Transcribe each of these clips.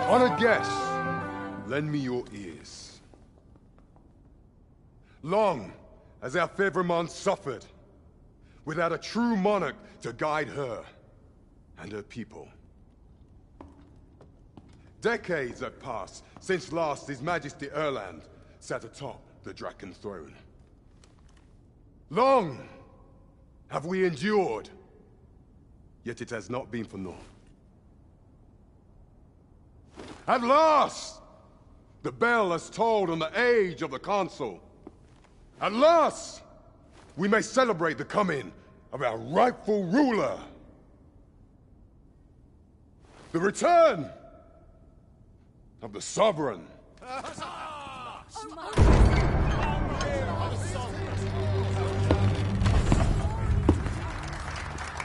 Honored guests, lend me your ears. Long has our Fevrimond suffered, without a true monarch to guide her and her people. Decades have passed since last His Majesty Erland sat atop the Draken throne. Long have we endured, yet it has not been for naught. At last, the bell has tolled on the age of the Council. At last, we may celebrate the coming of our rightful ruler. The return of the Sovereign.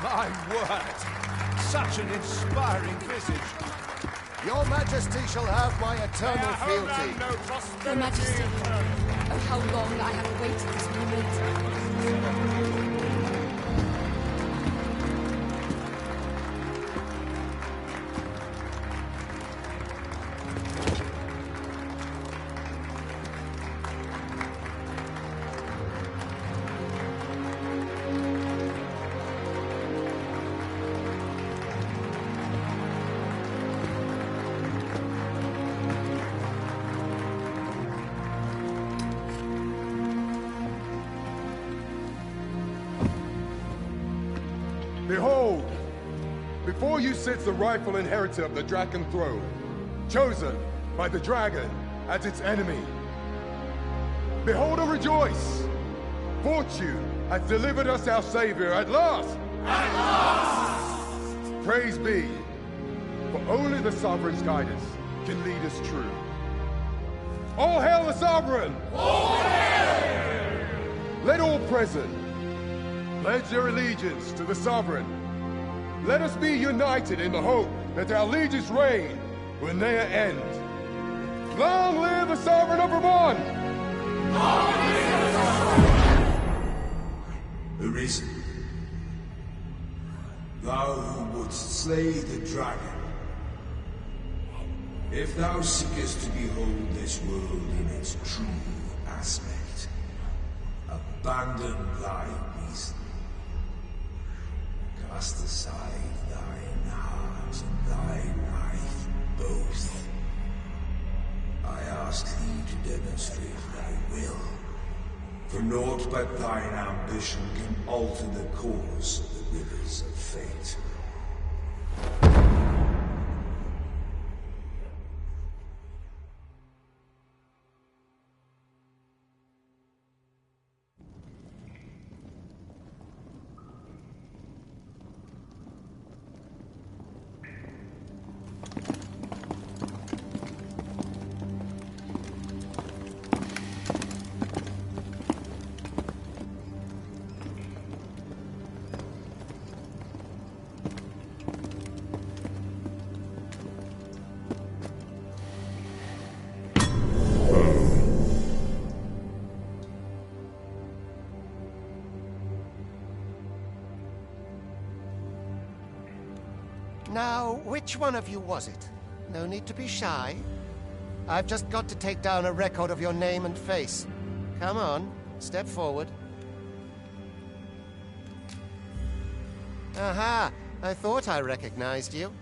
My word! Such an inspiring visage! Your Majesty shall have my eternal fealty. Your Majesty, oh, how long I have awaited this moment. Behold, before you sits the rightful inheritor of the Draken throne, chosen by the dragon as its enemy. Behold and rejoice! Fortune has delivered us our savior at last! At last! Praise be, for only the Sovereign's guidance can lead us true. All hail the Sovereign! All hail! Let all present pledge their allegiance to the Sovereign. Let us be united in the hope that our liege's reign will ne'er end. Long live the Sovereign of Vermont! Long live the Sovereign! Arisen, thou who wouldst slay the dragon, if thou seekest to behold this world in its true aspect, abandon thy reason. Cast aside thine heart and thy knife both. I ask thee to demonstrate thy will, for naught but thine ambition can alter the course of the rivers of fate. Now, which one of you was it? No need to be shy. I've just got to take down a record of your name and face. Come on, step forward. Aha! I thought I recognized you.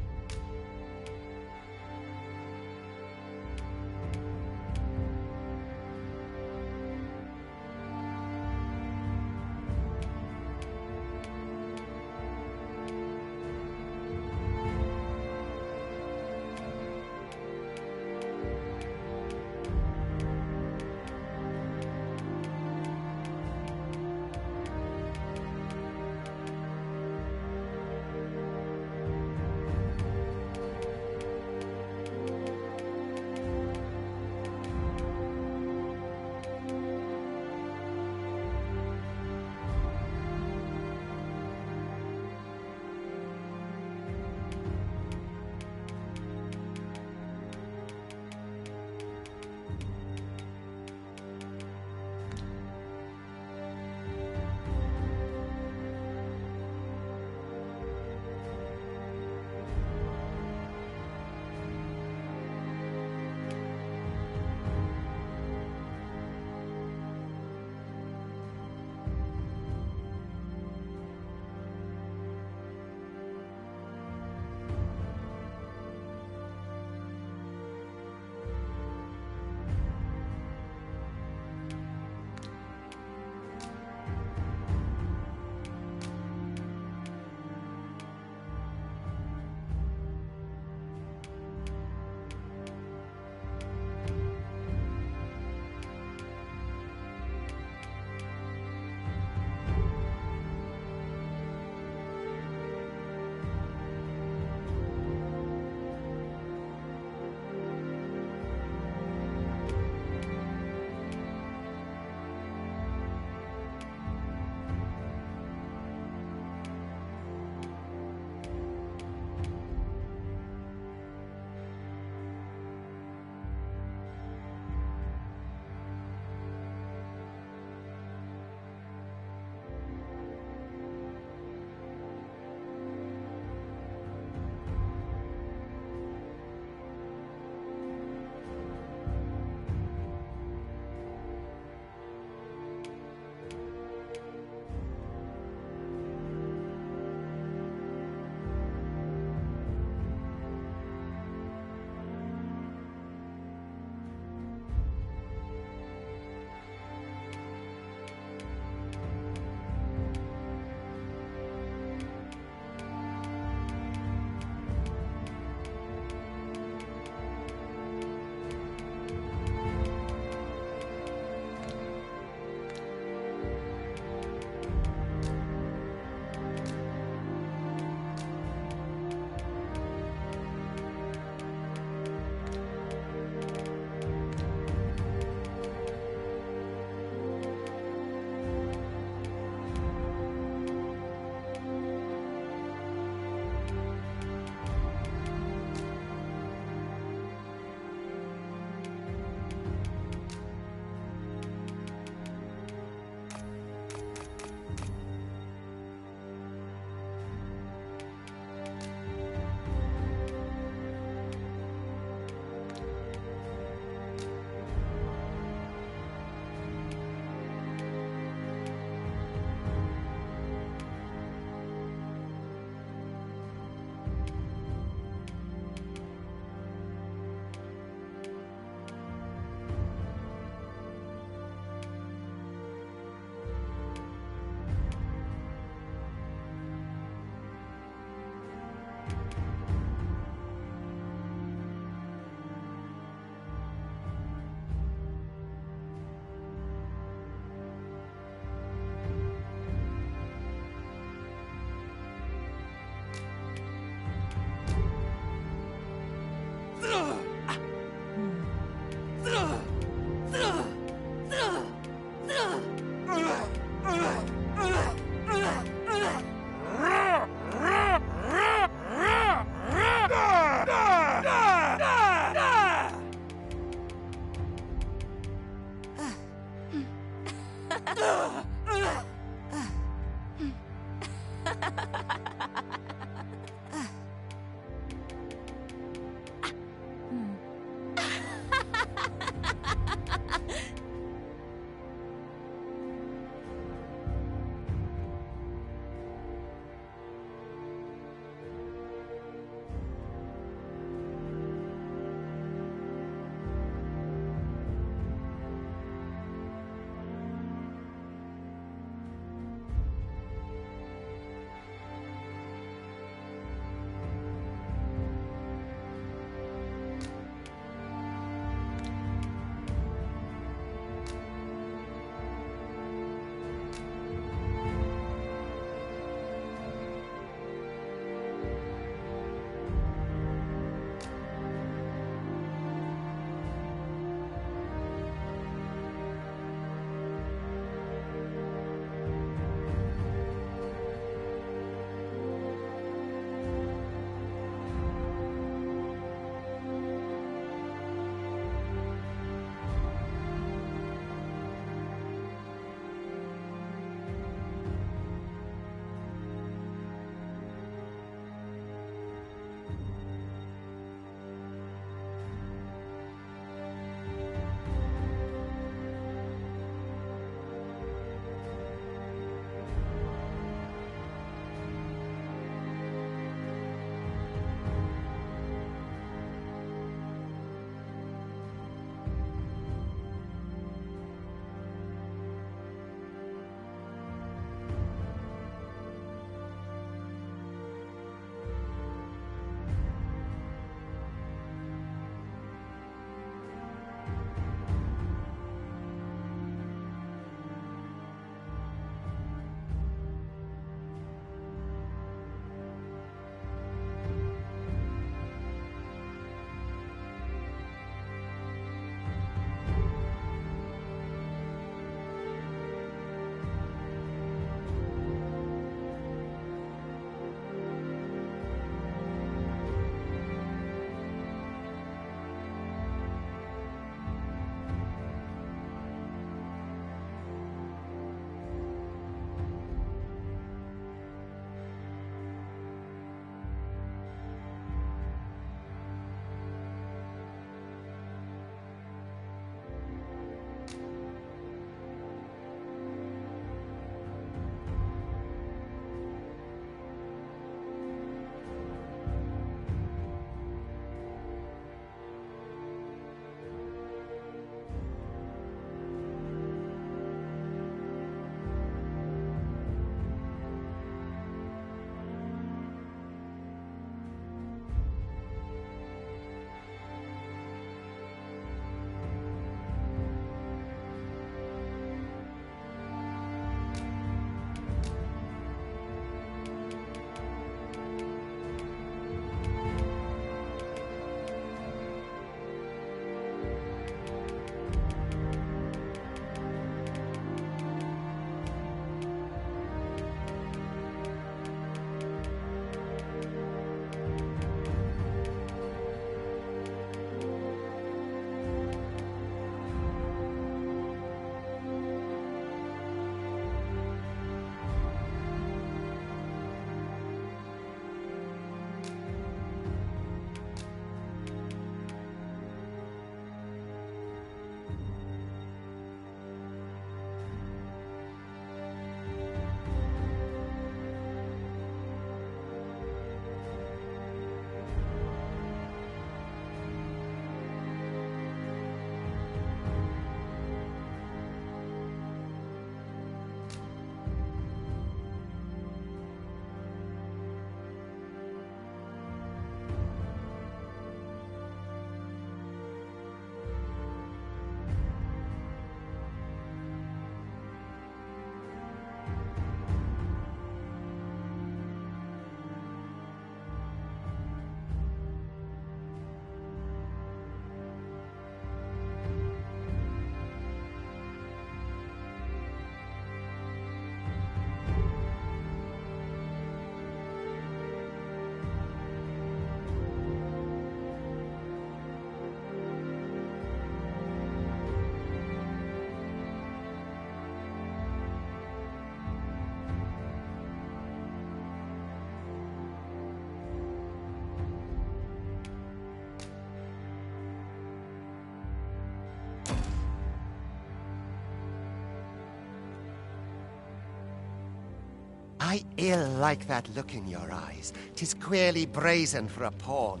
I ill like that look in your eyes. 'Tis queerly brazen for a pawn.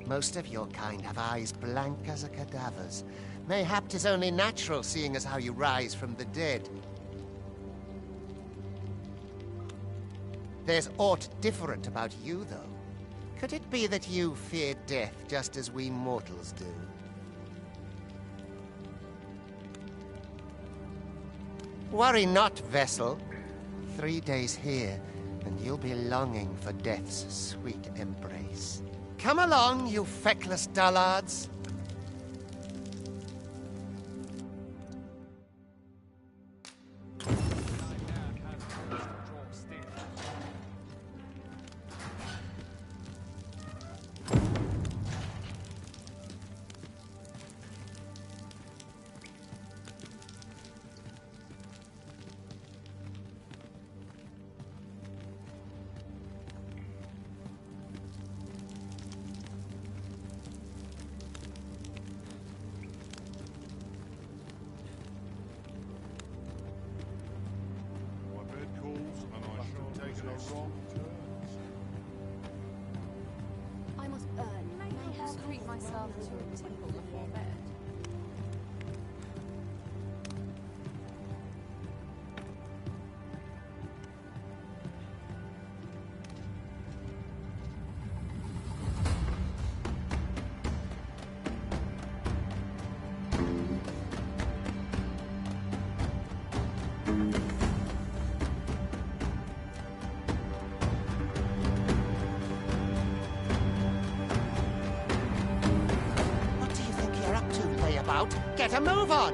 Most of your kind have eyes blank as a cadaver's. Mayhap 'tis only natural, seeing as how you rise from the dead. There's aught different about you, though. Could it be that you fear death just as we mortals do? Worry not, vessel. 3 days here, and you'll be longing for death's sweet embrace. Come along, you feckless dullards. I must treat myself to a tickle before bed. What do you think you're up to, layabout? Get a move on!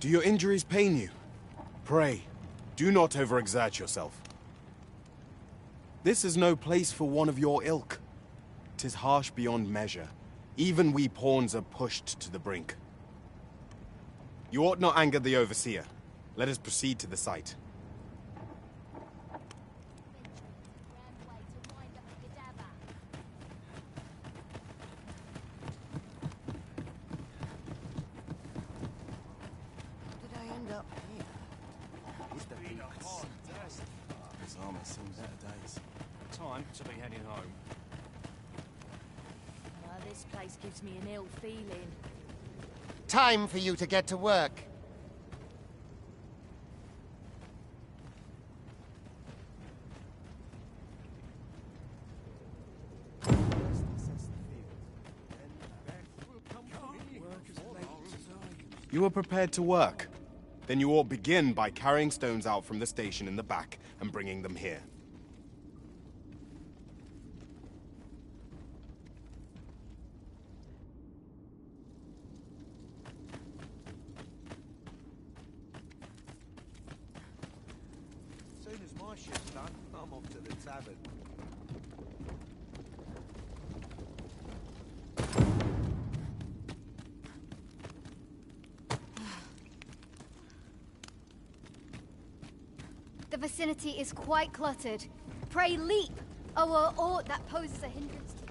Do your injuries pain you? Pray, do not overexert yourself. This is no place for one of your ilk. 'Tis harsh beyond measure. Even we pawns are pushed to the brink. You ought not anger the overseer. Let us proceed to the site. Did I end up here? His armor seems out of date. Time to be heading home. This place gives me an ill feeling. Time for you to get to work. You are prepared to work. Then you ought begin by carrying stones out from the station in the back and bringing them here. As soon as my shift's done, I'm off to the tavern. The vicinity is quite cluttered. Pray leap, or aught that poses a hindrance to you.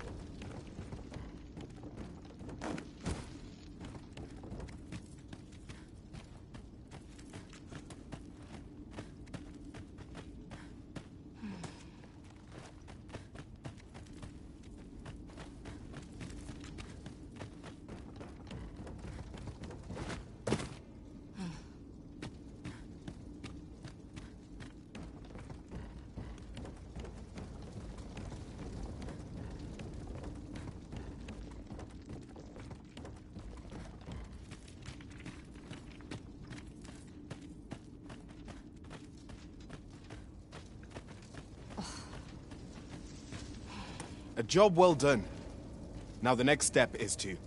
A job well done. Now the next step is to...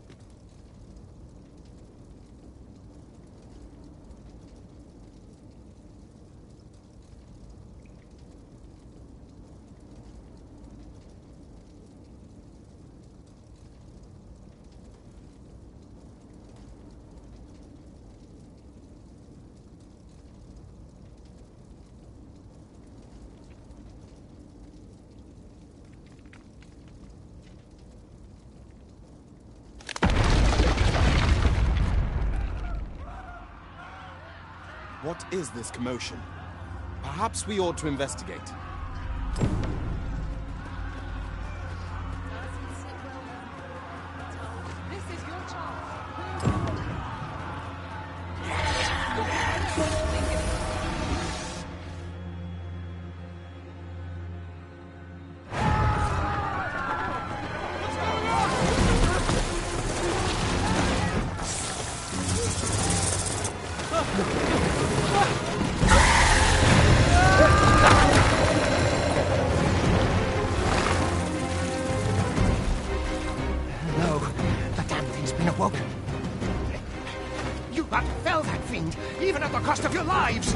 What is this commotion? Perhaps we ought to investigate. This is your chance. No, the damn thing's been awoken. You got to fell that fiend, even at the cost of your lives!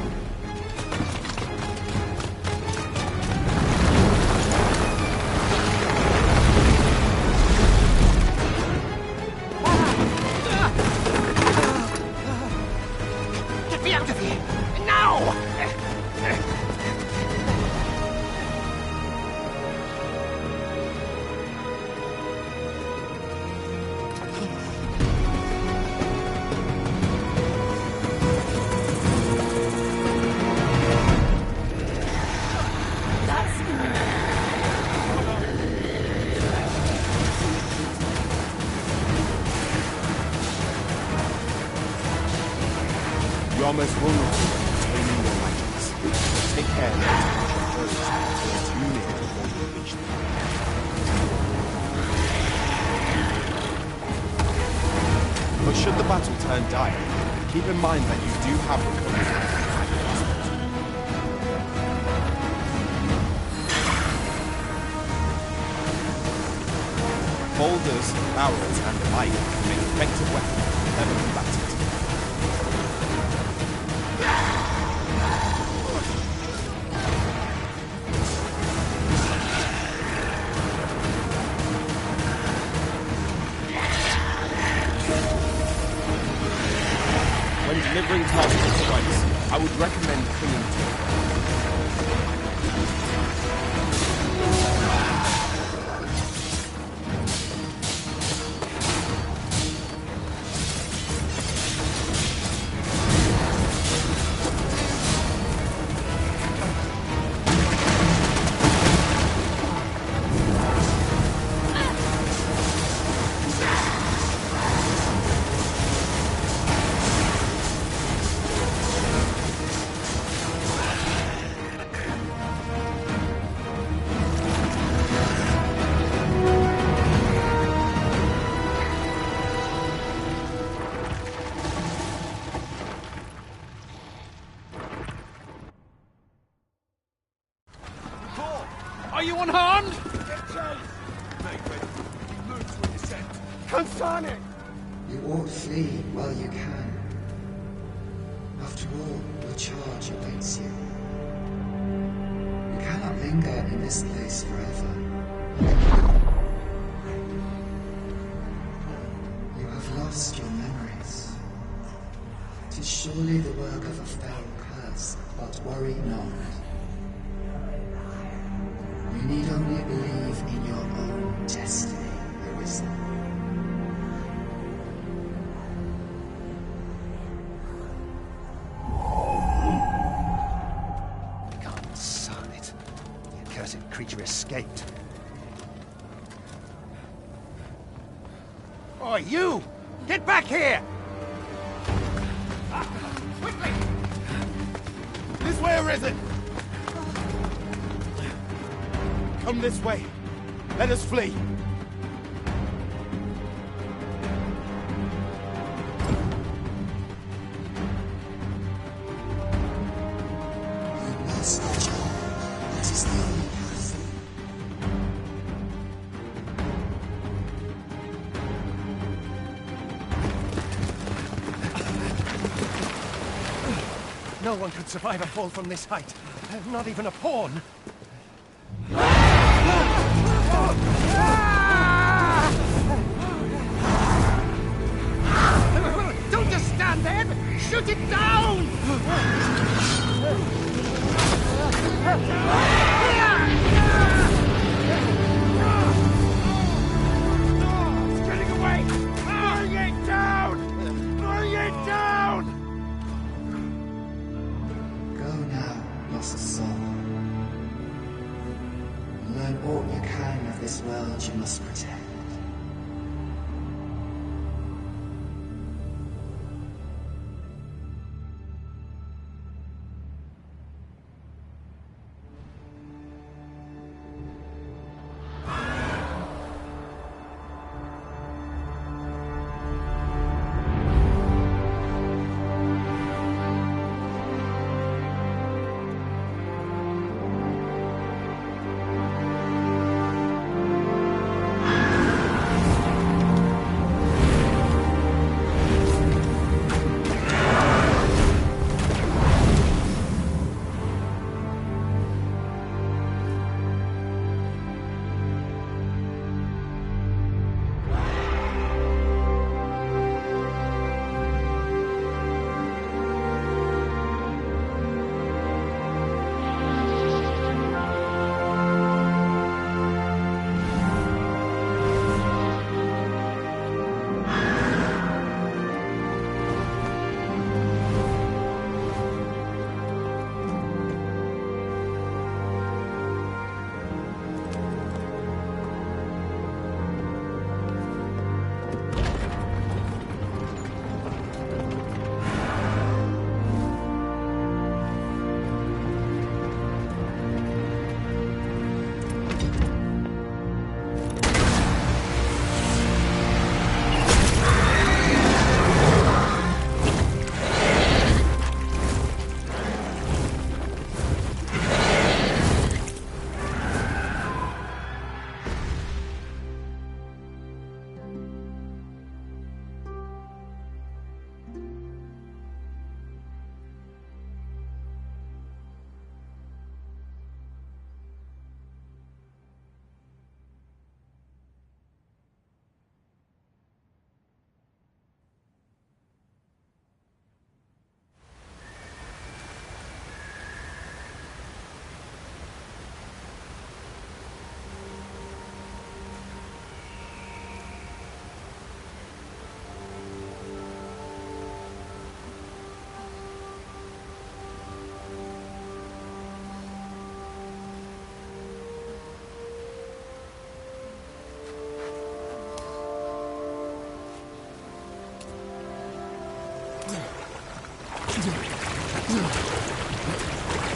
Get me out of here! Now! You're almost vulnerable to taming your magics. Take care not to push your foes until too near before you unleash them. But should the battle turn dire, keep in mind that you do have recovery time. Boulders, arrows, and the like make effective weapons for clever combatants. When delivering targeted strikes, I would recommend clinging to it. Are you unharmed? Consane! You ought flee while you can. After all, your charge awaits you. You cannot linger in this place forever. You have lost your memories. 'Tis surely the work of a fell curse, but worry not. You need only believe in your own destiny, Arisen. Sonnet. The accursed creature escaped. Oh, you! Get back here! Quickly! This way, Arisen! Come this way. Let us flee. You must return. That is the only path. No one could survive a fall from this height. Not even a pawn. Don't just stand there! Shoot it down! It's getting away! Bring it down! Bring it down! this world you must protect.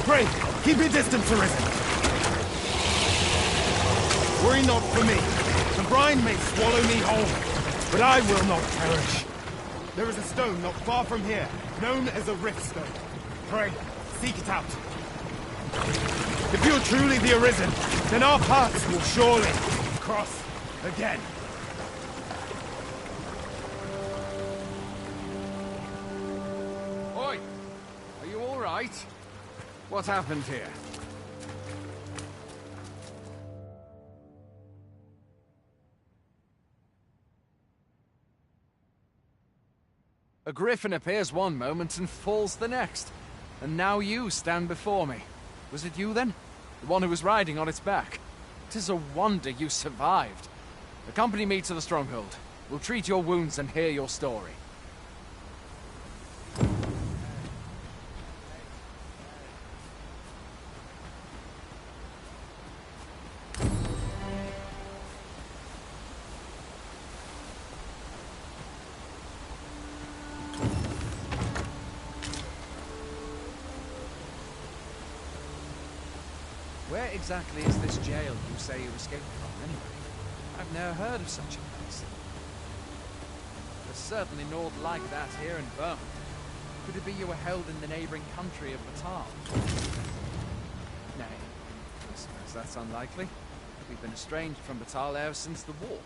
Pray, keep your distance, Arisen. Worry not for me. The brine may swallow me whole, but I will not perish. There is a stone not far from here, known as a rift stone. Pray, seek it out. If you are truly the Arisen, then our paths will surely cross again. Oi! Are you all right? What happened here? A griffin appears one moment and falls the next. And now you stand before me. Was it you then? The one who was riding on its back? 'Tis a wonder you survived. Accompany me to the stronghold. We'll treat your wounds and hear your story. Where exactly is this jail you say you escaped from, anyway? I've never heard of such a place. There's certainly naught like that here in Burma. Could it be you were held in the neighbouring country of Batal? Nay, I suppose that's unlikely. We've been estranged from Batal ever since the war.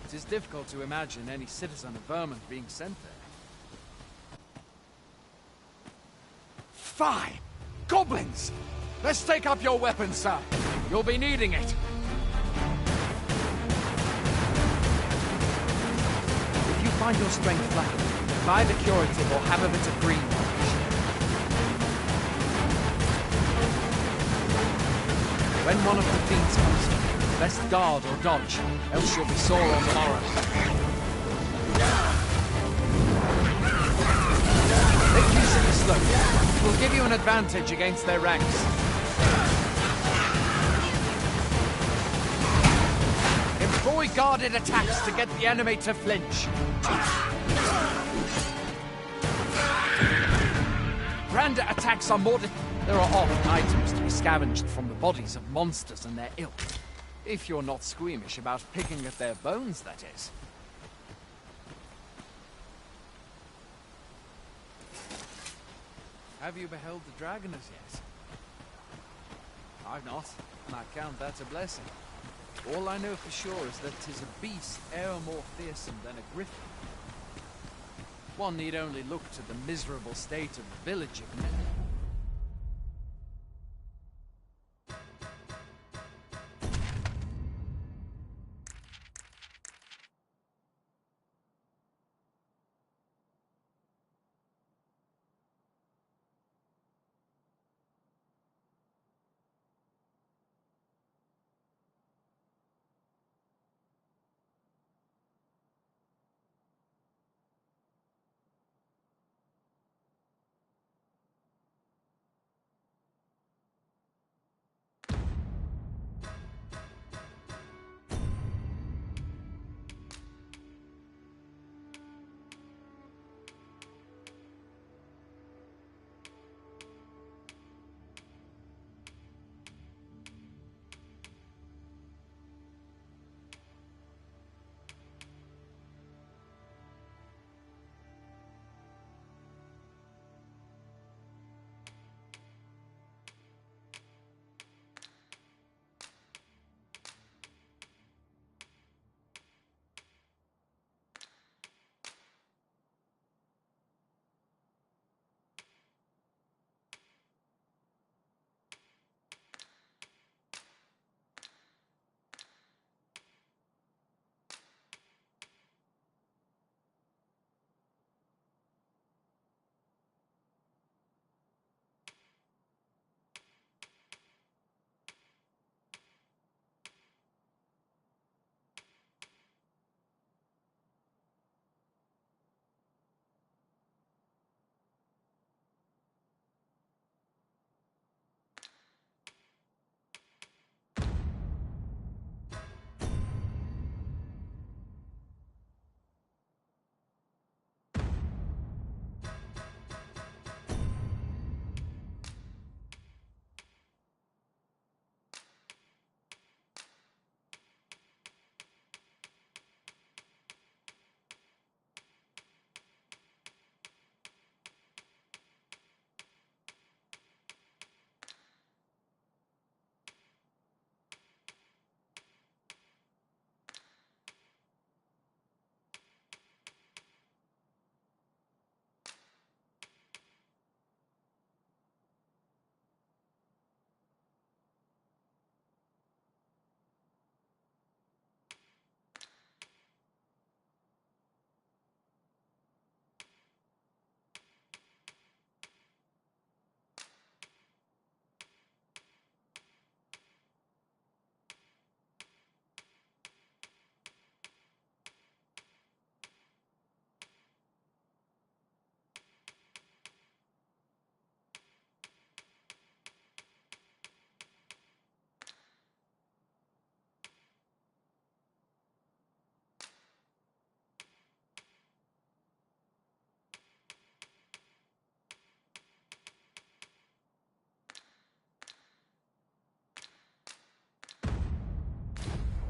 It is difficult to imagine any citizen of Burma being sent there. Fie! Goblins! Let's take up your weapons, sir. You'll be needing it. If you find your strength lacking, buy the curative or have a bit of green orange. When one of the fiends comes in, best guard or dodge, else you'll be sore on the morrow. Make use of the slope. It will give you an advantage against their ranks. Deploy guarded attacks to get the enemy to flinch. Grander attacks are more... There are often items to be scavenged from the bodies of monsters and their ilk. If you're not squeamish about picking at their bones, that is. Have you beheld the dragon as yet? I've not, and I count that a blessing. All I know for sure is that 'tis a beast e'er more fearsome than a griffin. One need only look to the miserable state of the village of men.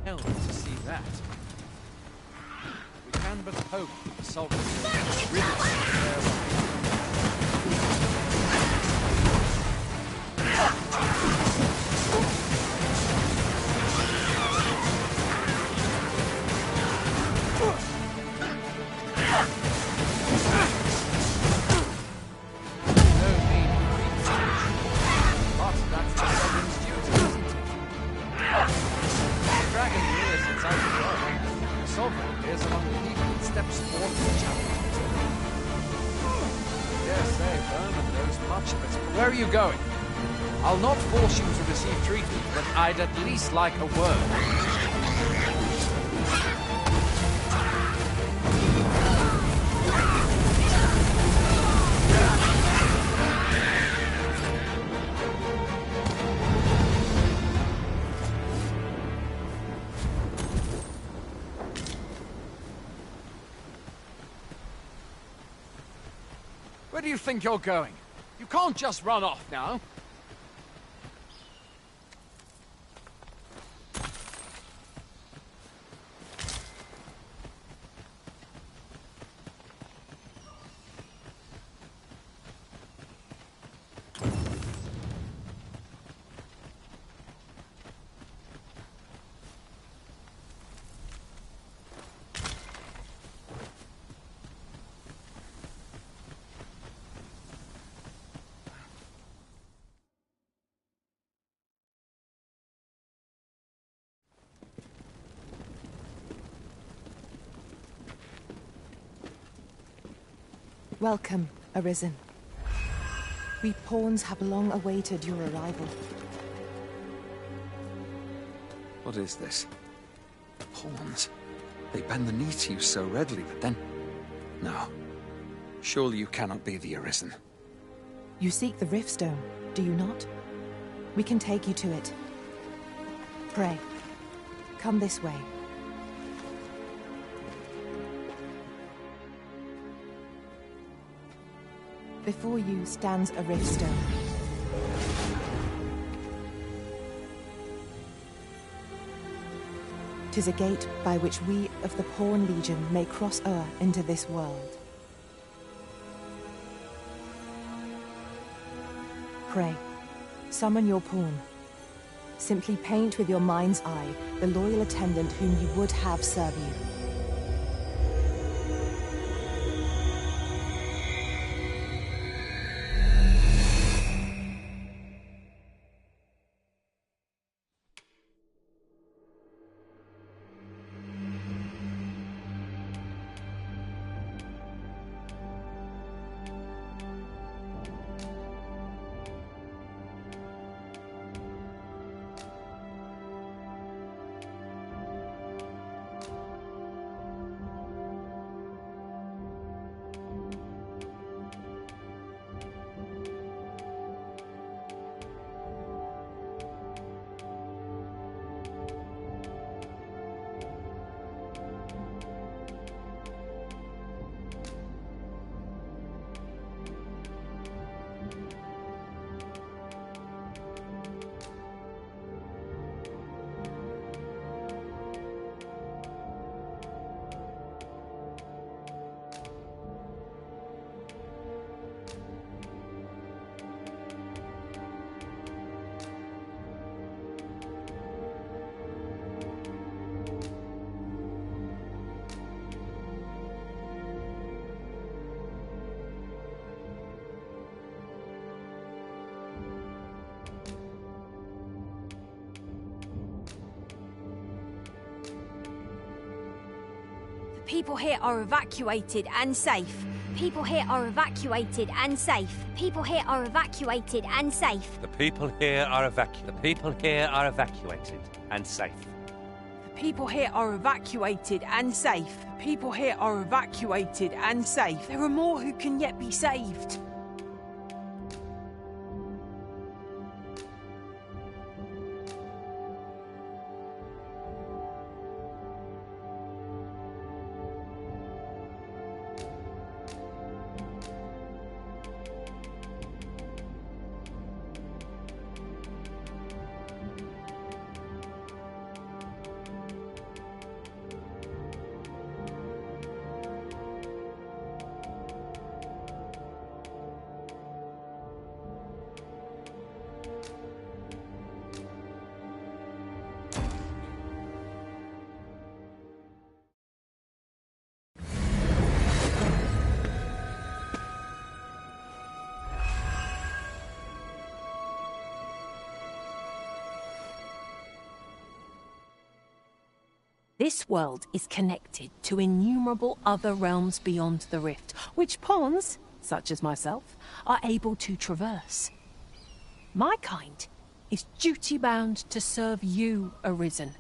Hell to see that. We can but hope that the Sultan will rid us of their Where are you going? I'll not force you to receive treatment, but I'd at least like a word. Where do you think you're going? You can't just run off now. Welcome, Arisen. We pawns have long awaited your arrival. What is this? Pawns? They bend the knee to you so readily, but then... No. Surely you cannot be the Arisen. You seek the Riftstone, do you not? We can take you to it. Pray, come this way. Before you stands a Riftstone. "'Tis a gate by which we of the Pawn Legion may cross o'er into this world. Pray, summon your pawn. Simply paint with your mind's eye the loyal attendant whom you would have serve you. People here are evacuated and safe. People here are evacuated and safe. People here are evacuated and safe. The people here are The people here are evacuated and safe. The people here are evacuated and safe. People here are evacuated and safe. There are more who can yet be saved. This world is connected to innumerable other realms beyond the rift, which pawns, such as myself, are able to traverse. My kind is duty-bound to serve you, Arisen,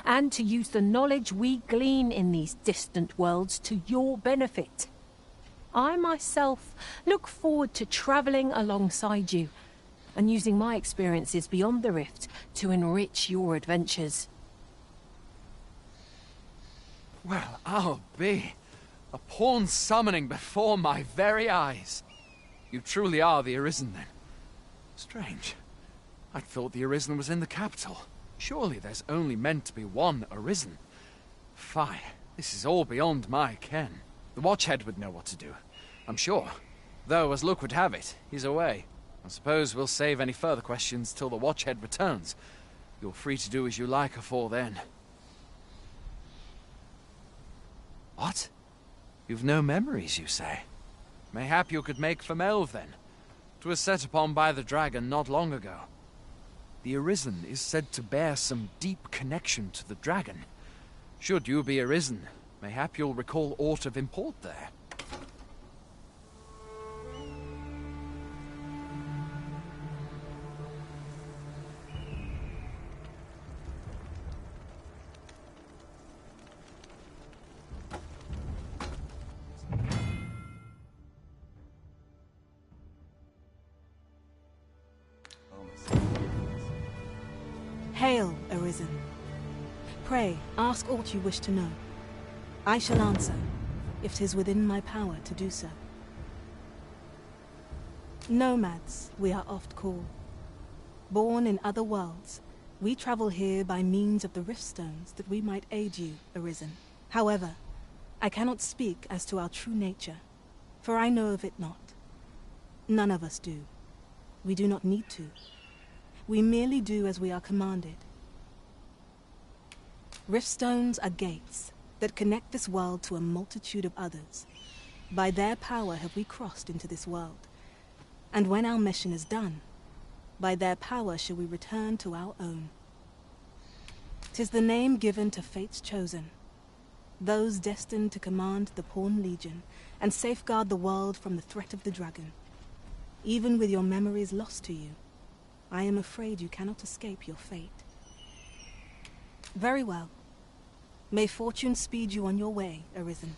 and to use the knowledge we glean in these distant worlds to your benefit. I myself look forward to travelling alongside you and using my experiences beyond the rift to enrich your adventures. Well, I'll be. A pawn summoning before my very eyes. You truly are the Arisen, then. Strange. I'd thought the Arisen was in the capital. Surely there's only meant to be one Arisen. Fie, this is all beyond my ken. The Watchhead would know what to do, I'm sure. Though, as luck would have it, he's away. I suppose we'll save any further questions till the Watchhead returns. You're free to do as you like afore then. What? You've no memories, you say? Mayhap you could make for Melve, then. 'Twas set upon by the dragon not long ago. The Arisen is said to bear some deep connection to the dragon. Should you be Arisen, mayhap you'll recall aught of import there. Hail, Arisen. Pray, ask aught you wish to know. I shall answer, if 'tis within my power to do so. Nomads, we are oft called. Born in other worlds, we travel here by means of the riftstones that we might aid you, Arisen. However, I cannot speak as to our true nature, for I know of it not. None of us do. We do not need to. We merely do as we are commanded. Riftstones are gates that connect this world to a multitude of others. By their power have we crossed into this world. And when our mission is done, by their power shall we return to our own. 'Tis the name given to fate's chosen, those destined to command the Pawn Legion and safeguard the world from the threat of the dragon. Even with your memories lost to you, I am afraid you cannot escape your fate. Very well. May fortune speed you on your way, Arisen.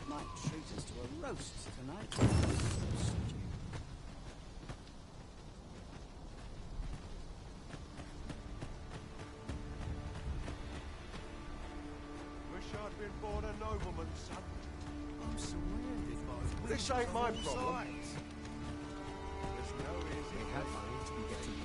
Might treat us to a roast tonight. Wish I'd been born a nobleman's son. I'm surrounded by This ain't my problem. sides. There's no easy To be getting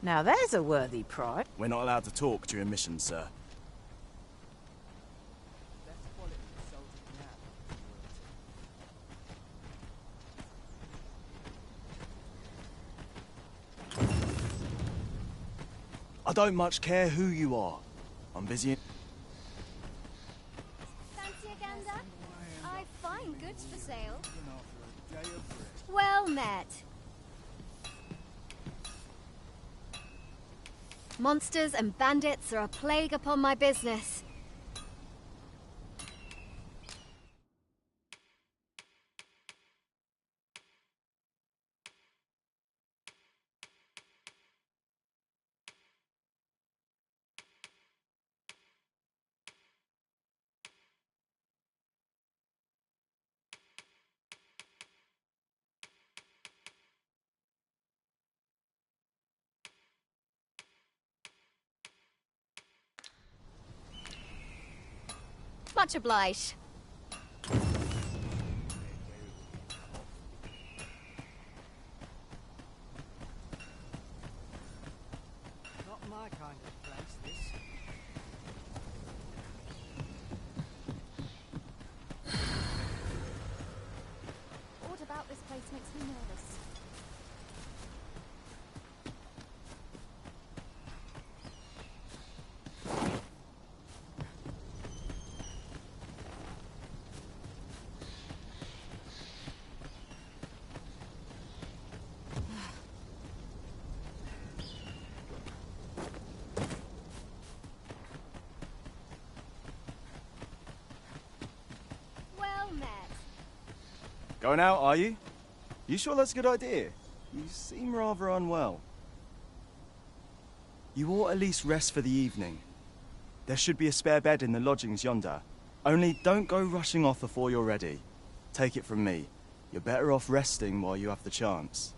Now there's a worthy prize. We're not allowed to talk during missions, sir. I don't much care who you are. I'm busy. Fancy a gander? I find goods for sale. Well met. Monsters and bandits are a plague upon my business. Much obliged. Not my kind of place, this. What about this place makes me nervous? Going out, are you? You sure that's a good idea? You seem rather unwell. You ought at least rest for the evening. There should be a spare bed in the lodgings yonder. Only don't go rushing off before you're ready. Take it from me. You're better off resting while you have the chance.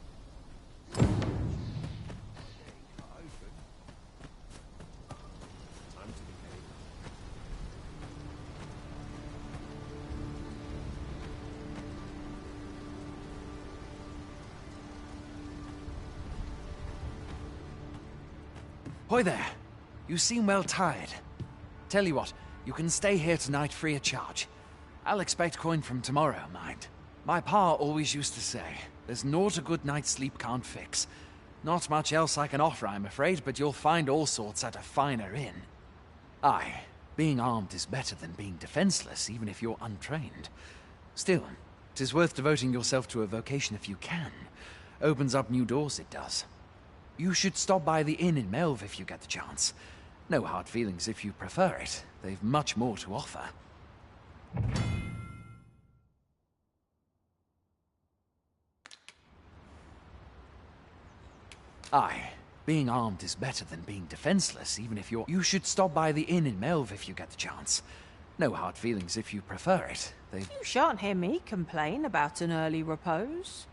Hoy there. You seem well tired. Tell you what, you can stay here tonight free of charge. I'll expect coin from tomorrow, mind. My pa always used to say, there's naught a good night's sleep can't fix. Not much else I can offer, I'm afraid, but you'll find all sorts at a finer inn. Aye, being armed is better than being defenseless, even if you're untrained. Still, 'tis worth devoting yourself to a vocation if you can. Opens up new doors, it does. You should stop by the inn in Melve if you get the chance. No hard feelings if you prefer it. They've much more to offer. Aye, being armed is better than being defenseless, even if you're... You should stop by the inn in Melve if you get the chance. No hard feelings if you prefer it. You shan't hear me complain about an early repose.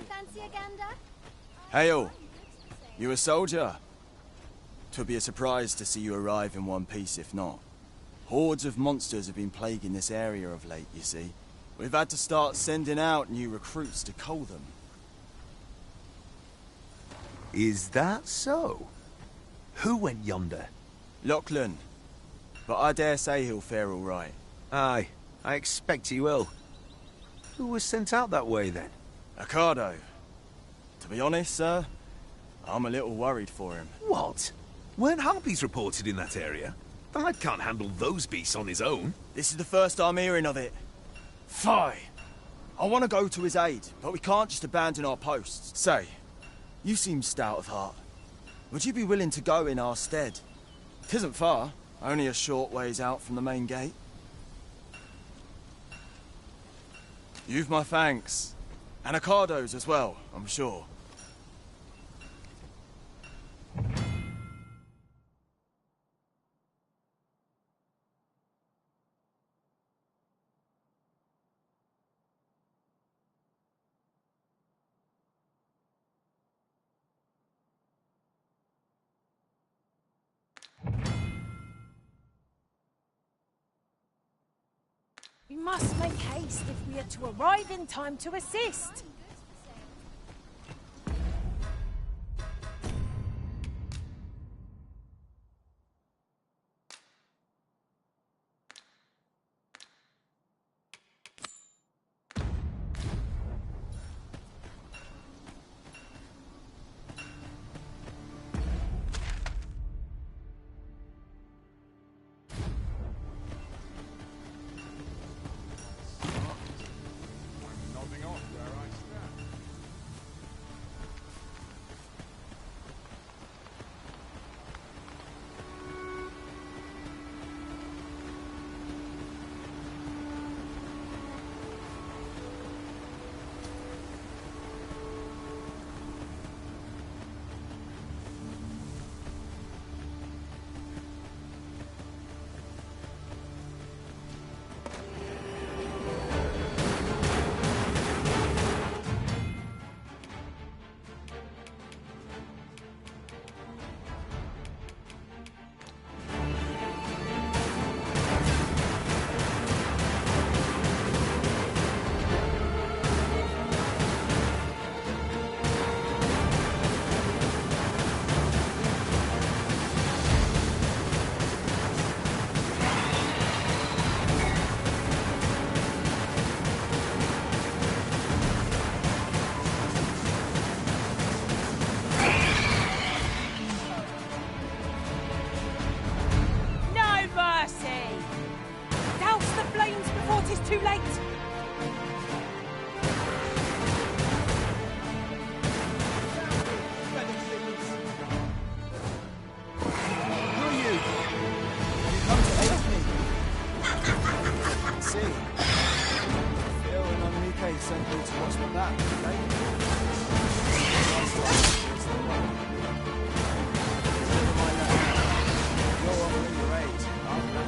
Fancy a gander? Hail! You a soldier? 'Twould be a surprise to see you arrive in one piece if not. Hordes of monsters have been plaguing this area of late, you see. We've had to start sending out new recruits to cull them. Is that so? Who went yonder? Lachlan. But I dare say he'll fare all right. Aye, I expect he will. Who was sent out that way, then? Ocado. To be honest, sir, I'm a little worried for him. What? Weren't harpies reported in that area? The lad can't handle those beasts on his own. This is the first I'm hearing of it. Fie! I want to go to his aid, but we can't just abandon our posts. Say, you seem stout of heart. Would you be willing to go in our stead? 'Tisn't far, only a short ways out from the main gate. You've my thanks. And Ricardo's as well, I'm sure. We must make haste if we are to arrive in time to assist. Nodding off where I stand. No mercy! Douse the flames before 'tis too late! Who are you? You come to aid me. See. Phil and Enrique sent me to watch my back, okay? Never mind that now. You're offering your aid, aren't you?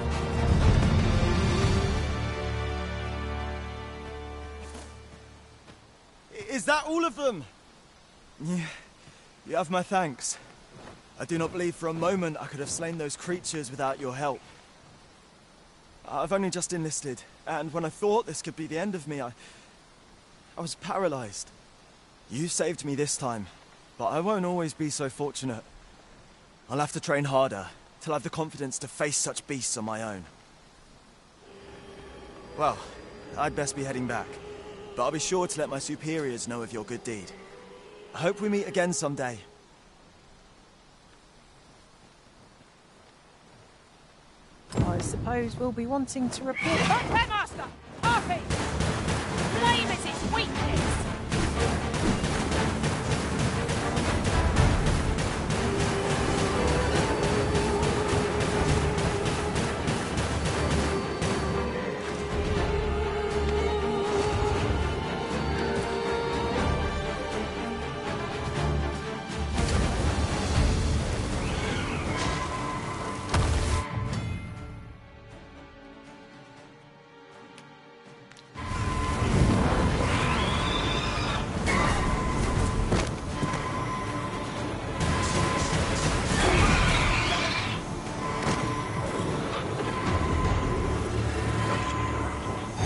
Is that all of them? Yeah, you have my thanks. I do not believe for a moment I could have slain those creatures without your help. I've only just enlisted, and when I thought this could be the end of me, I was paralyzed. You saved me this time, but I won't always be so fortunate. I'll have to train harder, till I have the confidence to face such beasts on my own. Well, I'd best be heading back, but I'll be sure to let my superiors know of your good deed. I hope we meet again someday. I suppose we'll be wanting to report back. Headmaster! Harpy! Flame is its weakness!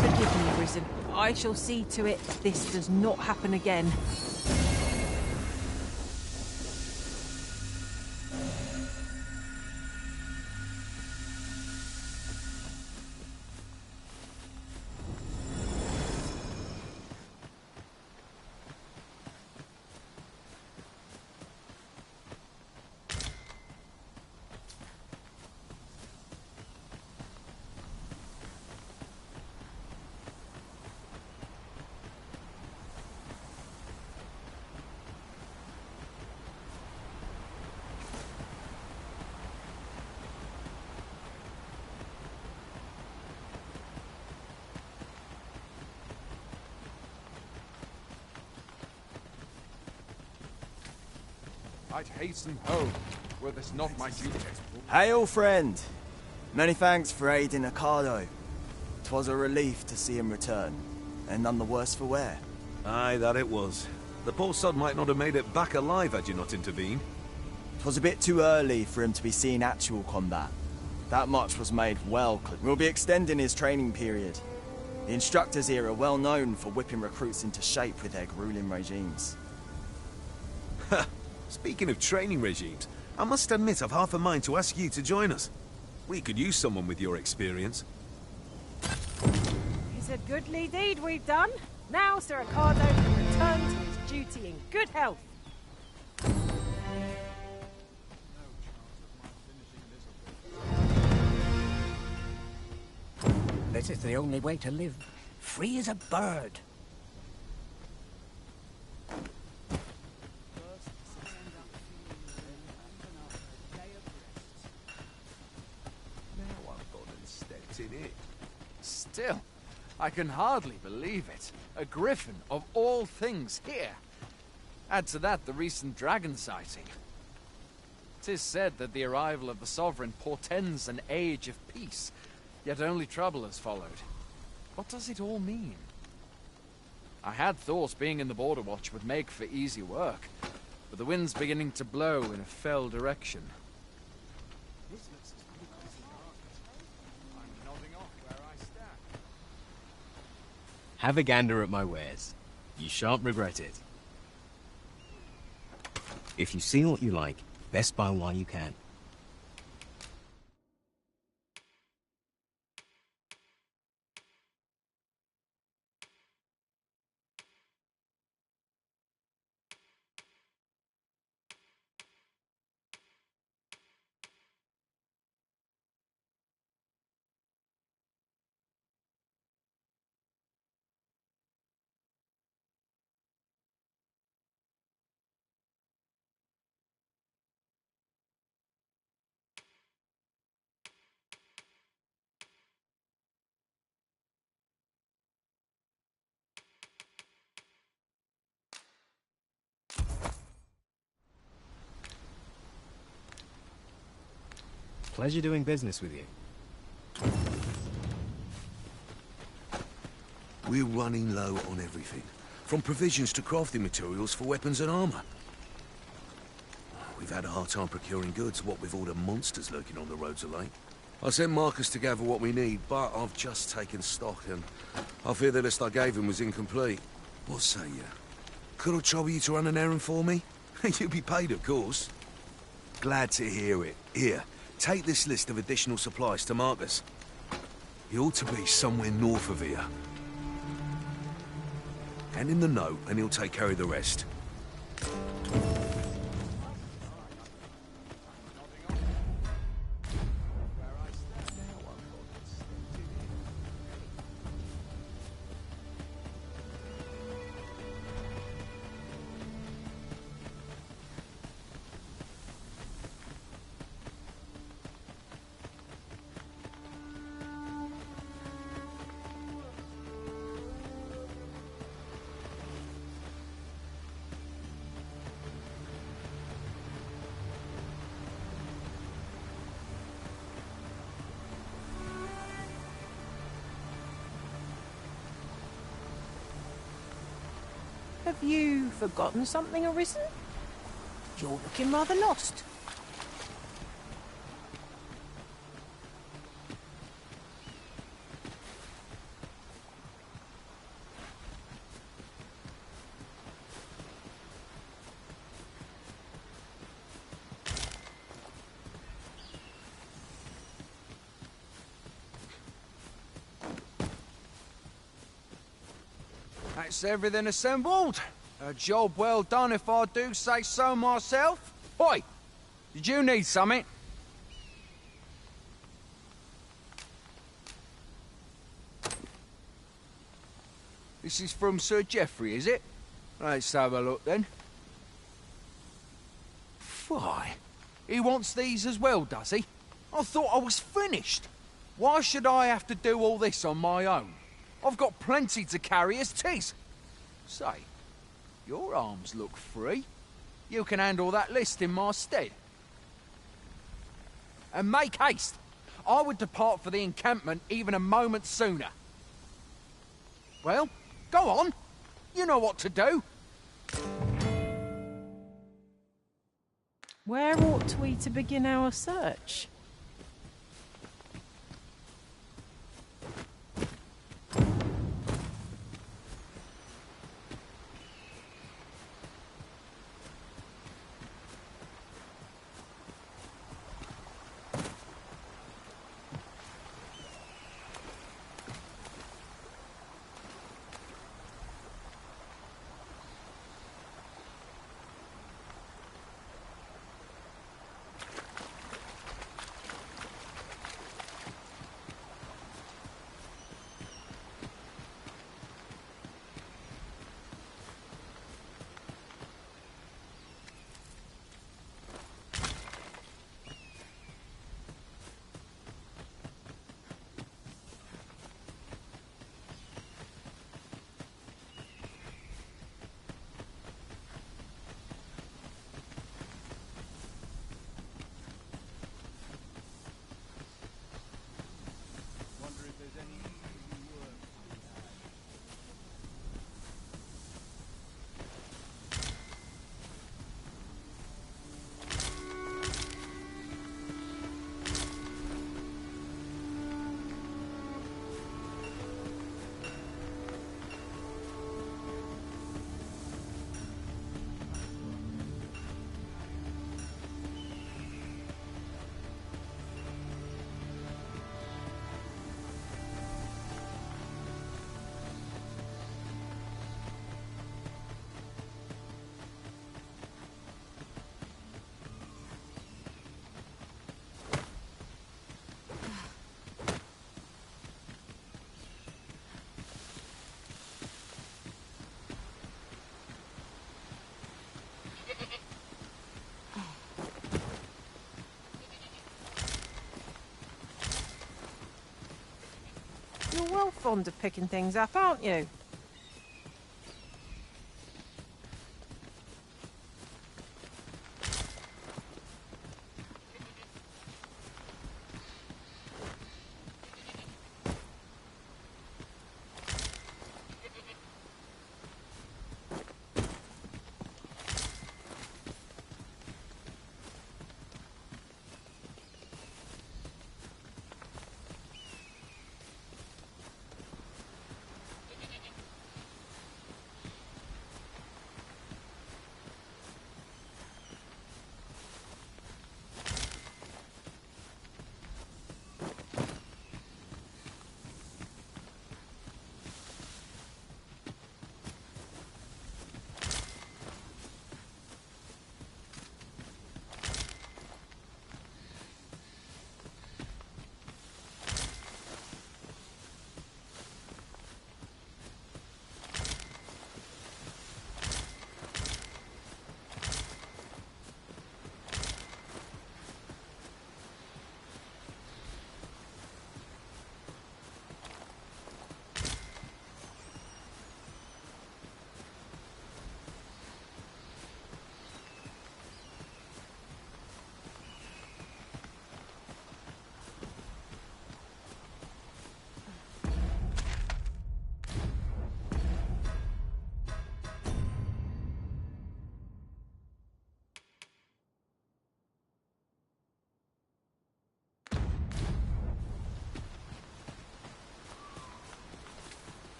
Forgive me, Risen. I shall see to it this does not happen again. I'd hasten home, were this not my duty. Hail, friend! Many thanks for aiding Ocado. 'Twas a relief to see him return, and none the worse for wear. Aye, that it was. The poor sod might not have made it back alive had you not intervened. 'Twas a bit too early for him to be seeing actual combat. That much was made well clear. We'll be extending his training period. The instructors here are well known for whipping recruits into shape with their grueling regimes. Speaking of training regimes, I must admit I've half a mind to ask you to join us. We could use someone with your experience. It's a goodly deed we've done. Now Sir Ocado can return to his duty in good health. This is the only way to live. Free as a bird. Now I've gone and stepped in it. Still, I can hardly believe it. A griffin of all things here. Add to that the recent dragon sighting. 'Tis said that the arrival of the Sovereign portends an age of peace, yet only trouble has followed. What does it all mean? I had thought being in the Border Watch would make for easy work, but the wind's beginning to blow in a fell direction. I'm nodding off where I stand. Have a gander at my wares. You shan't regret it. If you see what you like, best buy while you can. Pleasure doing business with you. We're running low on everything, from provisions to crafting materials for weapons and armor. We've had a hard time procuring goods, what with all the monsters lurking on the roads of late. I sent Marcus to gather what we need, but I've just taken stock, and I fear the list I gave him was incomplete. What say you? Could I trouble you to run an errand for me? You'll be paid, of course. Glad to hear it. Here, take this list of additional supplies to Marcus. He ought to be somewhere north of here. Hand him the note, and he'll take care of the rest. Have you forgotten something, Arisen? You're looking rather lost. That's everything assembled. A job well done if I do say so myself. Oi! Did you need something? This is from Sir Geoffrey, is it? Let's have a look then. Why? He wants these as well, does he? I thought I was finished. Why should I have to do all this on my own? I've got plenty to carry as 'tis. Say, your arms look free. You can handle that list in my stead. And make haste. I would depart for the encampment even a moment sooner. Well, go on. You know what to do. Where ought we to begin our search? You're well fond of picking things up, aren't you?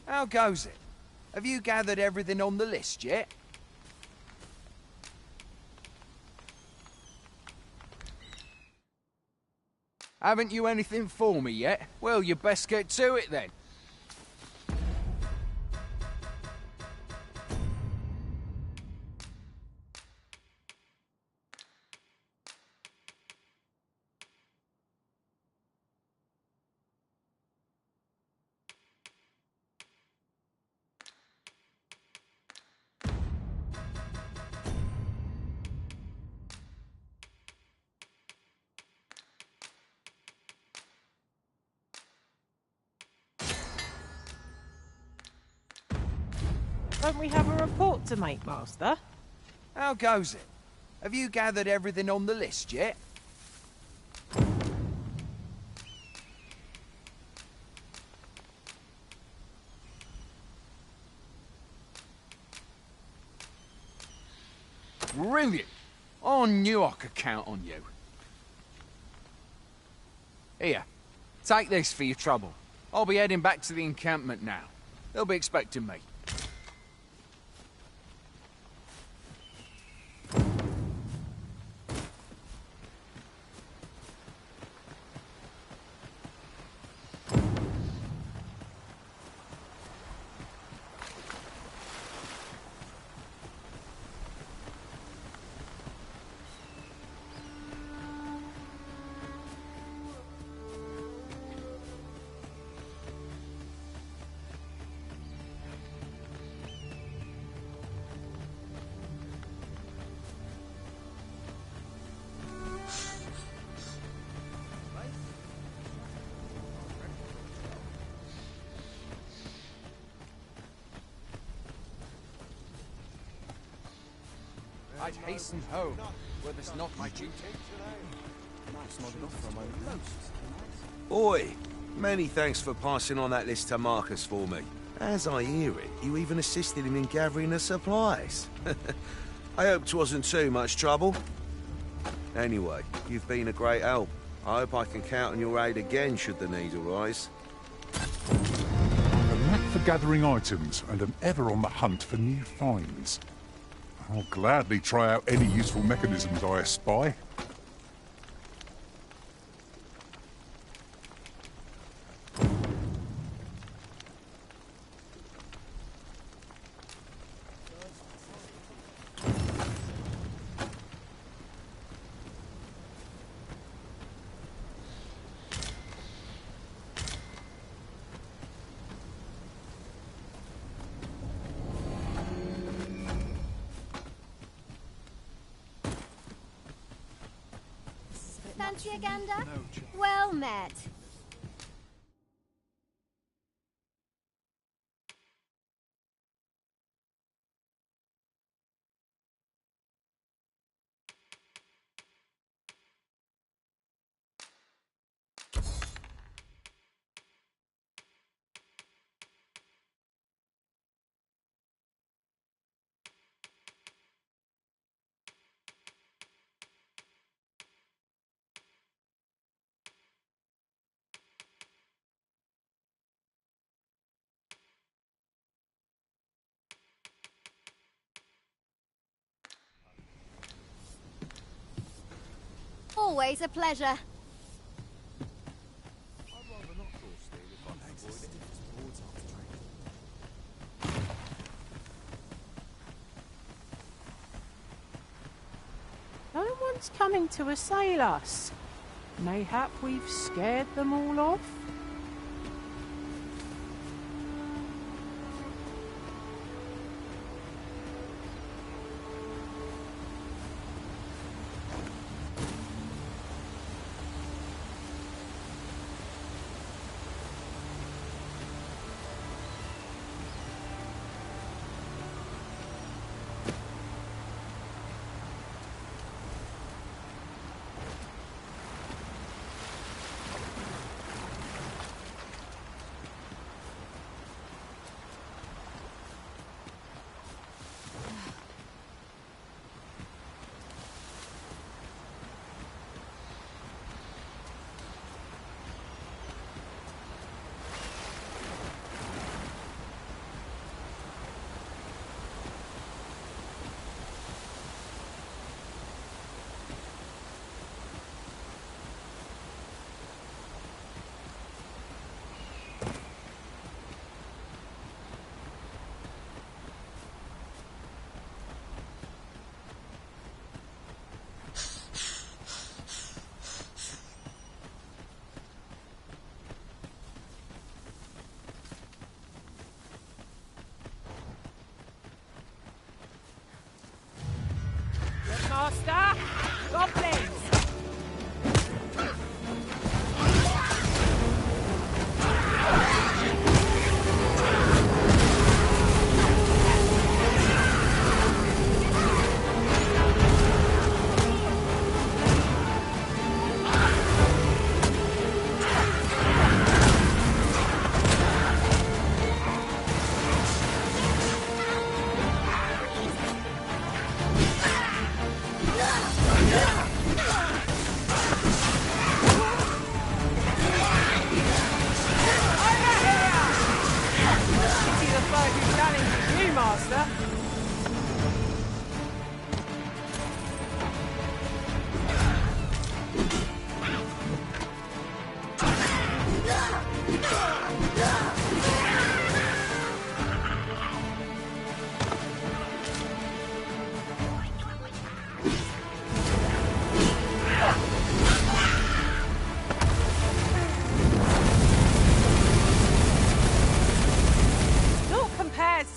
How goes it? Have you gathered everything on the list yet? Haven't you anything for me yet? Well, you best get to it then. Don't we have a report to make, Master? How goes it? Have you gathered everything on the list yet? Brilliant! I knew I could count on you. Here, take this for your trouble. I'll be heading back to the encampment now. They'll be expecting me. I'd hasten home, were this not my duty. Oi, many thanks for passing on that list to Marcus for me. As I hear it, you even assisted him in gathering the supplies. I hope 'twasn't too much trouble. Anyway, you've been a great help. I hope I can count on your aid again should the need arise. I'm a knack for gathering items and am ever on the hunt for new finds. I'll gladly try out any useful mechanisms I espy. Fancy a gander? Well met. Always a pleasure. No one's coming to assail us. Mayhap we've scared them all off? Master! Goblins!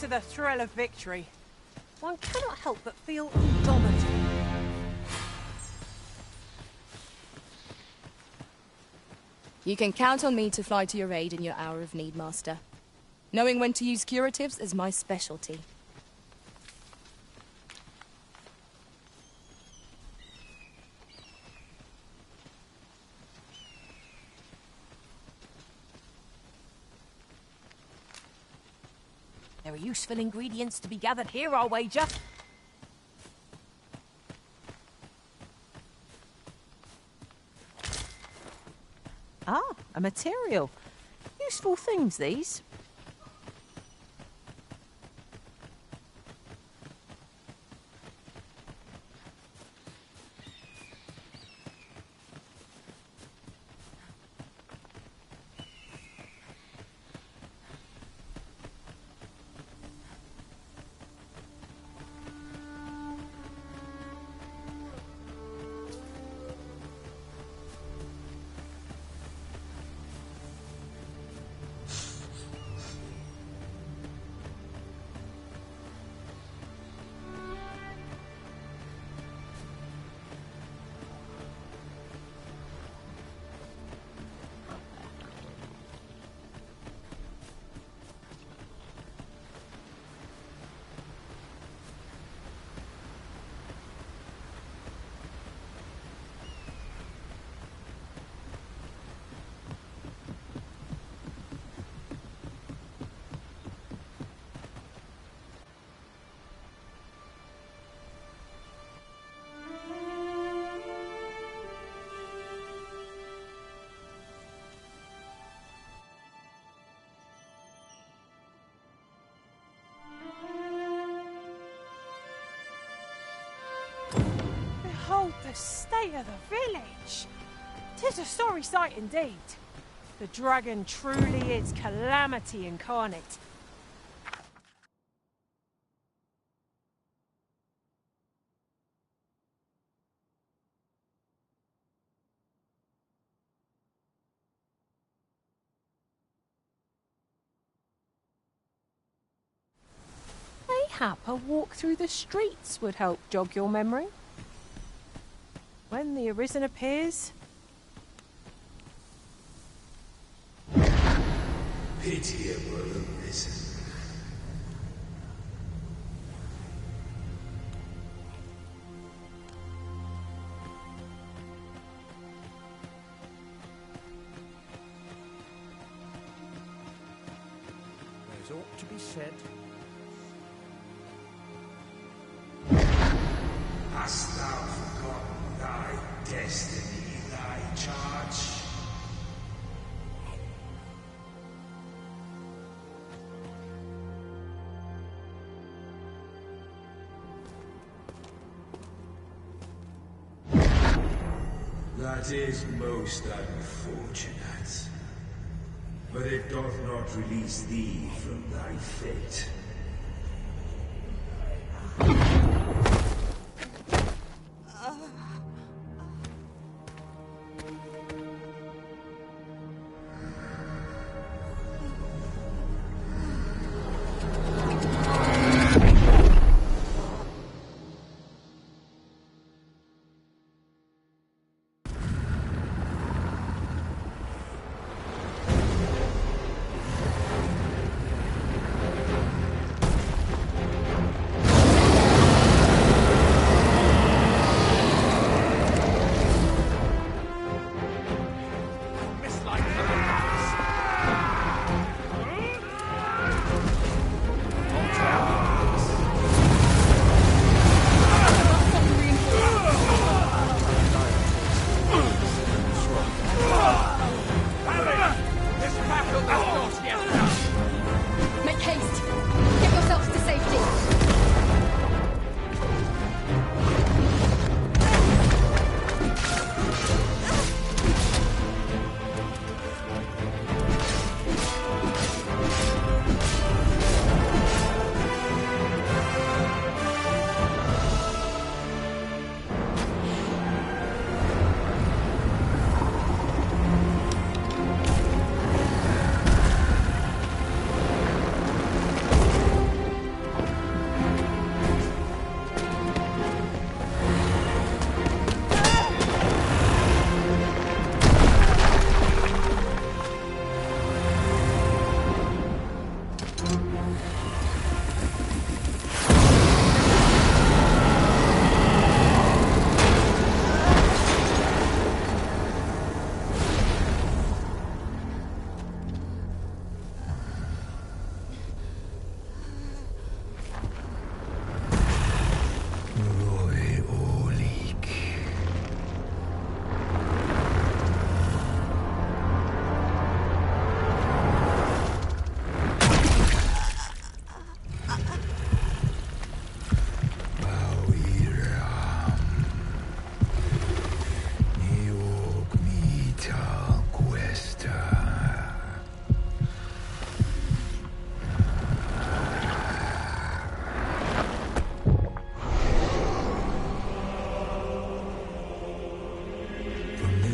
To the thrill of victory, one cannot help but feel indomitable. You can count on me to fly to your aid in your hour of need, Master. Knowing when to use curatives is my specialty. There are useful ingredients to be gathered here, I'll wager. Ah, a material. Useful things, these. Behold the state of the village. 'Tis a sorry sight indeed. The dragon truly is calamity incarnate. Mayhap a walk through the streets would help jog your memory. When the Arisen appears... Pitiable Arisen. There's aught to be said. Hast thou forgotten thy destiny, thy charge? That is most unfortunate. But it doth not release thee from thy fate.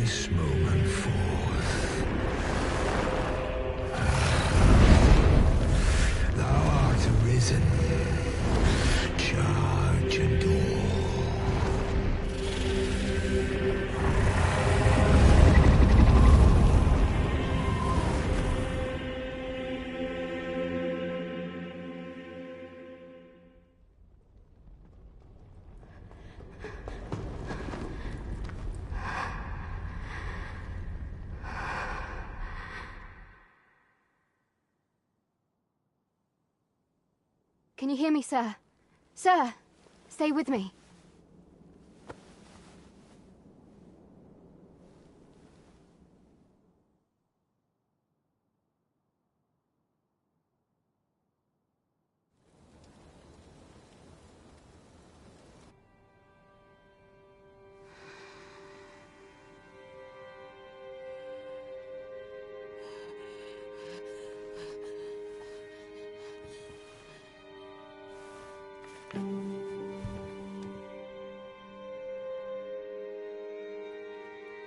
this moment forth. Thou art arisen. Charge and all. Can you hear me, sir? Sir, stay with me.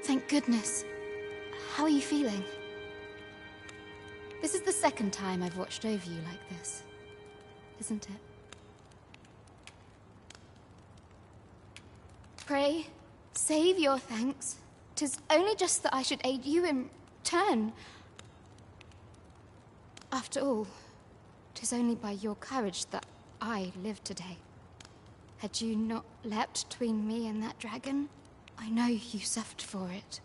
Thank goodness. How are you feeling? This is the second time I've watched over you like this, isn't it? Pray, save your thanks. 'Tis only just that I should aid you in turn. After all, 'tis only by your courage that I live today. Had you not leapt between me and that dragon, I know you suffered for it.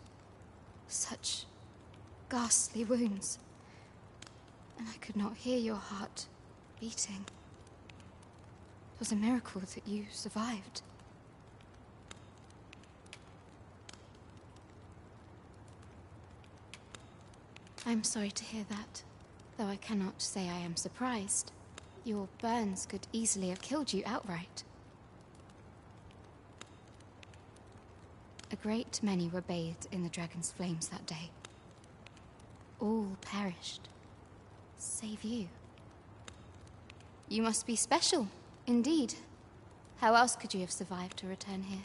Such ghastly wounds. And I could not hear your heart beating. It was a miracle that you survived. I'm sorry to hear that, though I cannot say I am surprised. Your burns could easily have killed you outright. A great many were bathed in the dragon's flames that day. All perished, save you. You must be special, indeed. How else could you have survived to return here?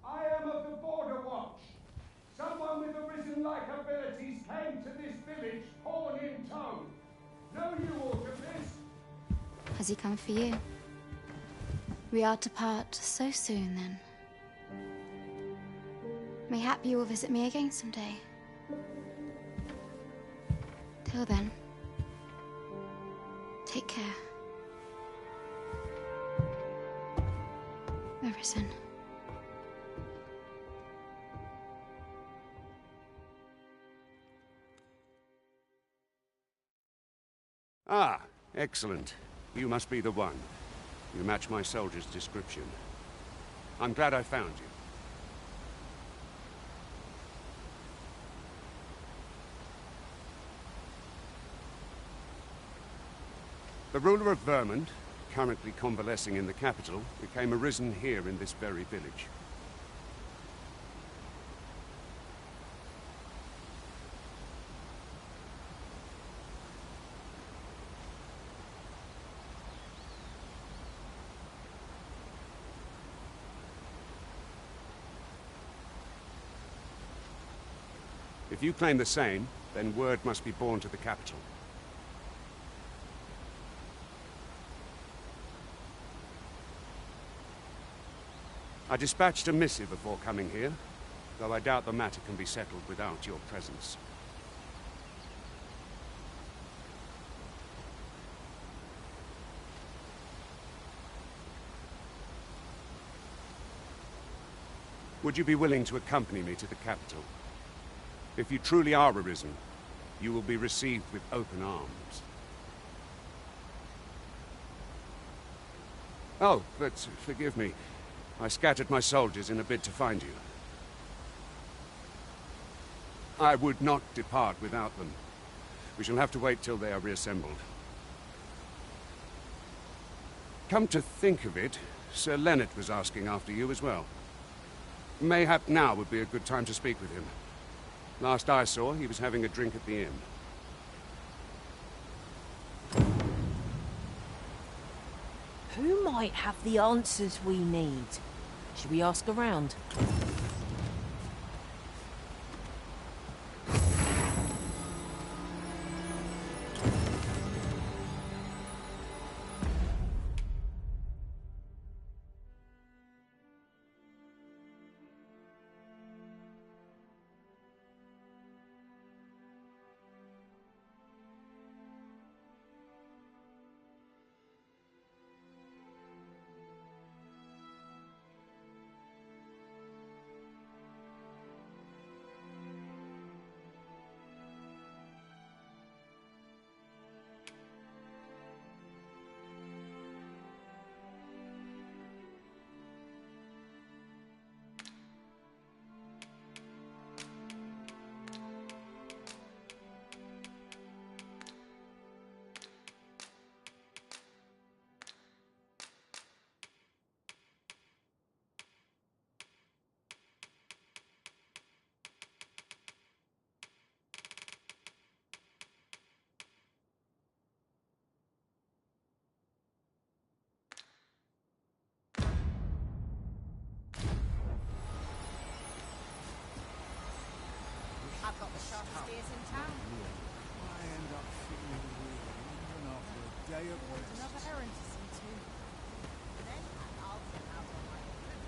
I am of the Border Watch. Someone with arisen-like abilities came to this village, horn in tow. Know you aught of this? Has he come for you? We are to part so soon, then. Mayhap you will visit me again someday. Till then, take care. Arisen. Ah, excellent. You must be the one. You match my soldier's description. I'm glad I found you. The ruler of Vermont, currently convalescing in the capital, became arisen here in this very village. If you claim the same, then word must be borne to the capital. I dispatched a missive before coming here, though I doubt the matter can be settled without your presence. Would you be willing to accompany me to the capital? If you truly are arisen, you will be received with open arms. Oh, but forgive me. I scattered my soldiers in a bid to find you. I would not depart without them. We shall have to wait till they are reassembled. Come to think of it, Sir Leonard was asking after you as well. Mayhap now would be a good time to speak with him. Last I saw, he was having a drink at the inn. Who might have the answers we need? Should we ask around? I've got the sharpest ears in town. I end up feeling weary even after a day of There's rest. another errand to see to. Then I'll set out on my own.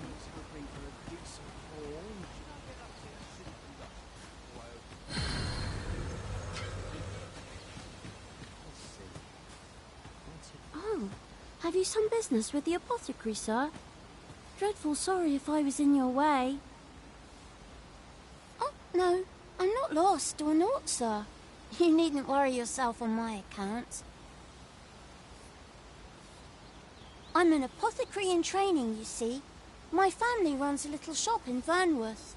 It's hoping for a decent haul. Should I get up to the city Oh, have you some business with the apothecary, sir? Dreadful sorry if I was in your way. Oh, no, I'm not lost or naught, sir. You needn't worry yourself on my account. I'm an apothecary in training, you see. My family runs a little shop in Vernworth.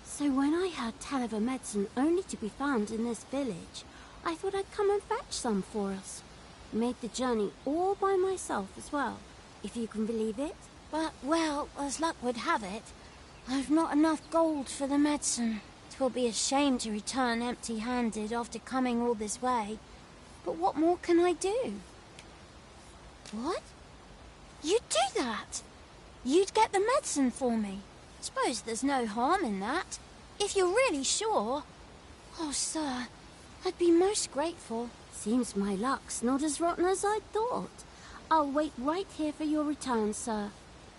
So when I heard tell of a medicine only to be found in this village, I thought I'd come and fetch some for us. Made the journey all by myself as well, if you can believe it. But, well, as luck would have it, I've not enough gold for the medicine. 'Twill be a shame to return empty-handed after coming all this way. But what more can I do? What? You'd do that? You'd get the medicine for me? Suppose there's no harm in that. If you're really sure. Oh, sir, I'd be most grateful. Seems my luck's not as rotten as I thought. I'll wait right here for your return, sir.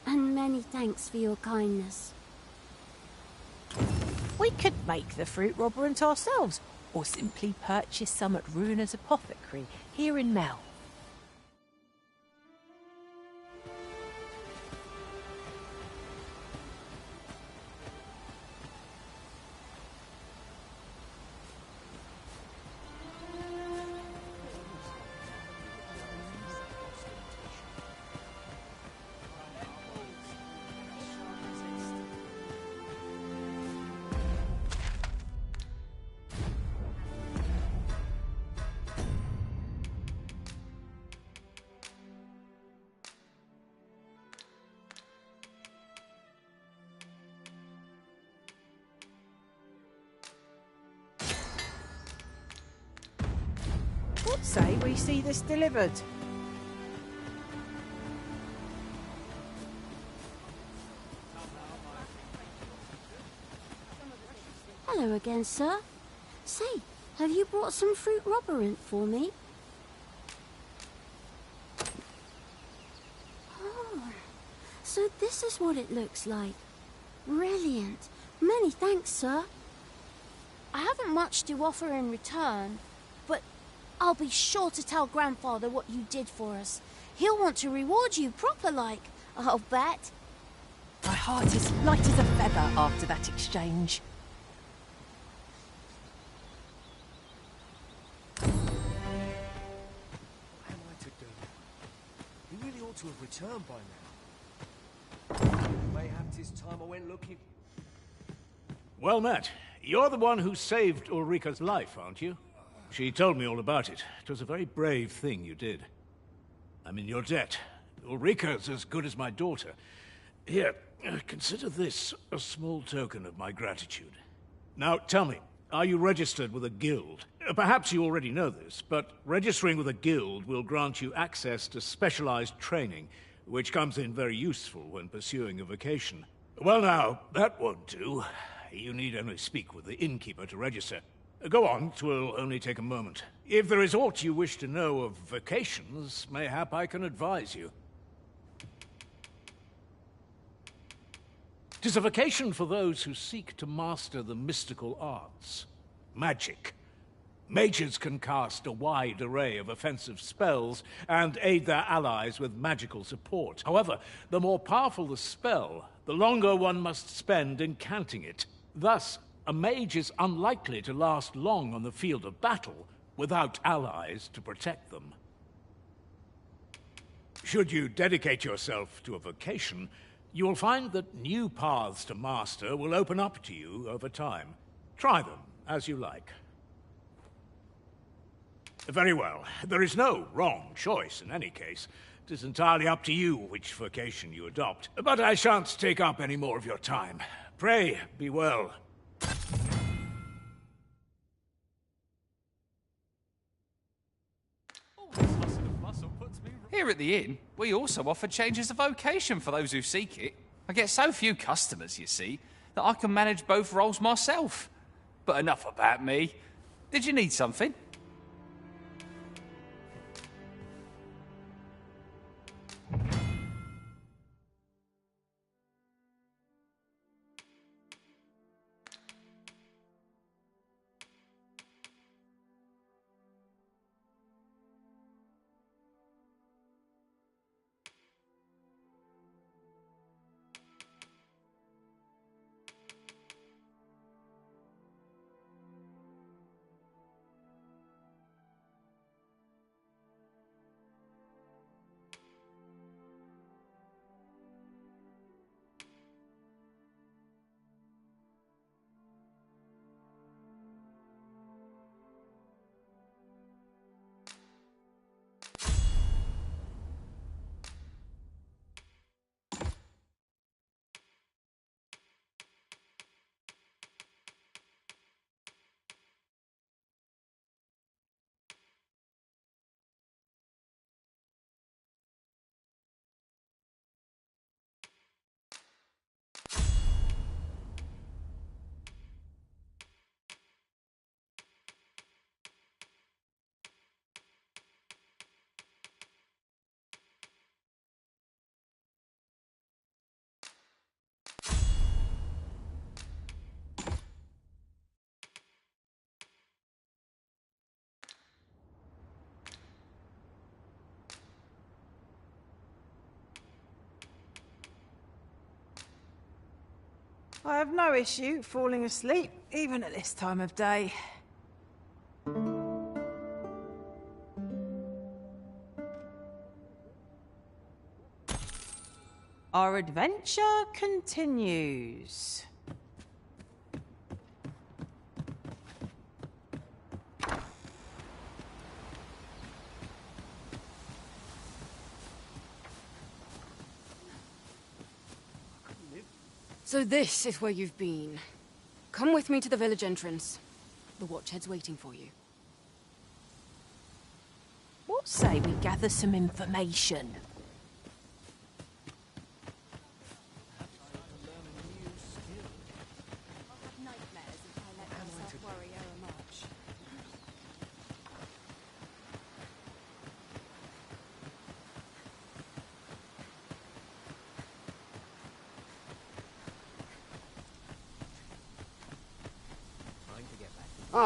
And many thanks for your kindness. We could make the fruit robberant ourselves, or simply purchase some at Runa's apothecary here in Mel. What say we see this delivered? Hello again, sir. Say, have you brought some fruit robberant for me? Oh, so this is what it looks like. Brilliant. Many thanks, sir. I haven't much to offer in return, but I'll be sure to tell Grandfather what you did for us. He'll want to reward you proper-like, I'll bet. My heart is light as a feather after that exchange. What am I to do? He really ought to have returned by now. Mayhap 'tis time I went looking. Well met. You're the one who saved Ulrika's life, aren't you? She told me all about it. It was a very brave thing you did. I'm in your debt. Ulrika's as good as my daughter. Here, consider this a small token of my gratitude. Now, tell me, are you registered with a guild? Perhaps you already know this, but registering with a guild will grant you access to specialized training, which comes in very useful when pursuing a vocation. Well now, that won't do. You need only speak with the innkeeper to register. Go on, 'twill only take a moment. If there is aught you wish to know of vocations, mayhap I can advise you. 'Tis a vocation for those who seek to master the mystical arts. Magic. Mages can cast a wide array of offensive spells and aid their allies with magical support. However, the more powerful the spell, the longer one must spend incanting it. Thus, a mage is unlikely to last long on the field of battle without allies to protect them. Should you dedicate yourself to a vocation, you will find that new paths to master will open up to you over time. Try them as you like. Very well. There is no wrong choice in any case. It is entirely up to you which vocation you adopt. But I shan't take up any more of your time. Pray, be well. Here at the inn, we also offer changes of vocation for those who seek it. I get so few customers, you see, that I can manage both roles myself. But enough about me. Did you need something? I have no issue falling asleep, even at this time of day. Our adventure continues. So this is where you've been. Come with me to the village entrance. The watchhead's waiting for you. What say we gather some information?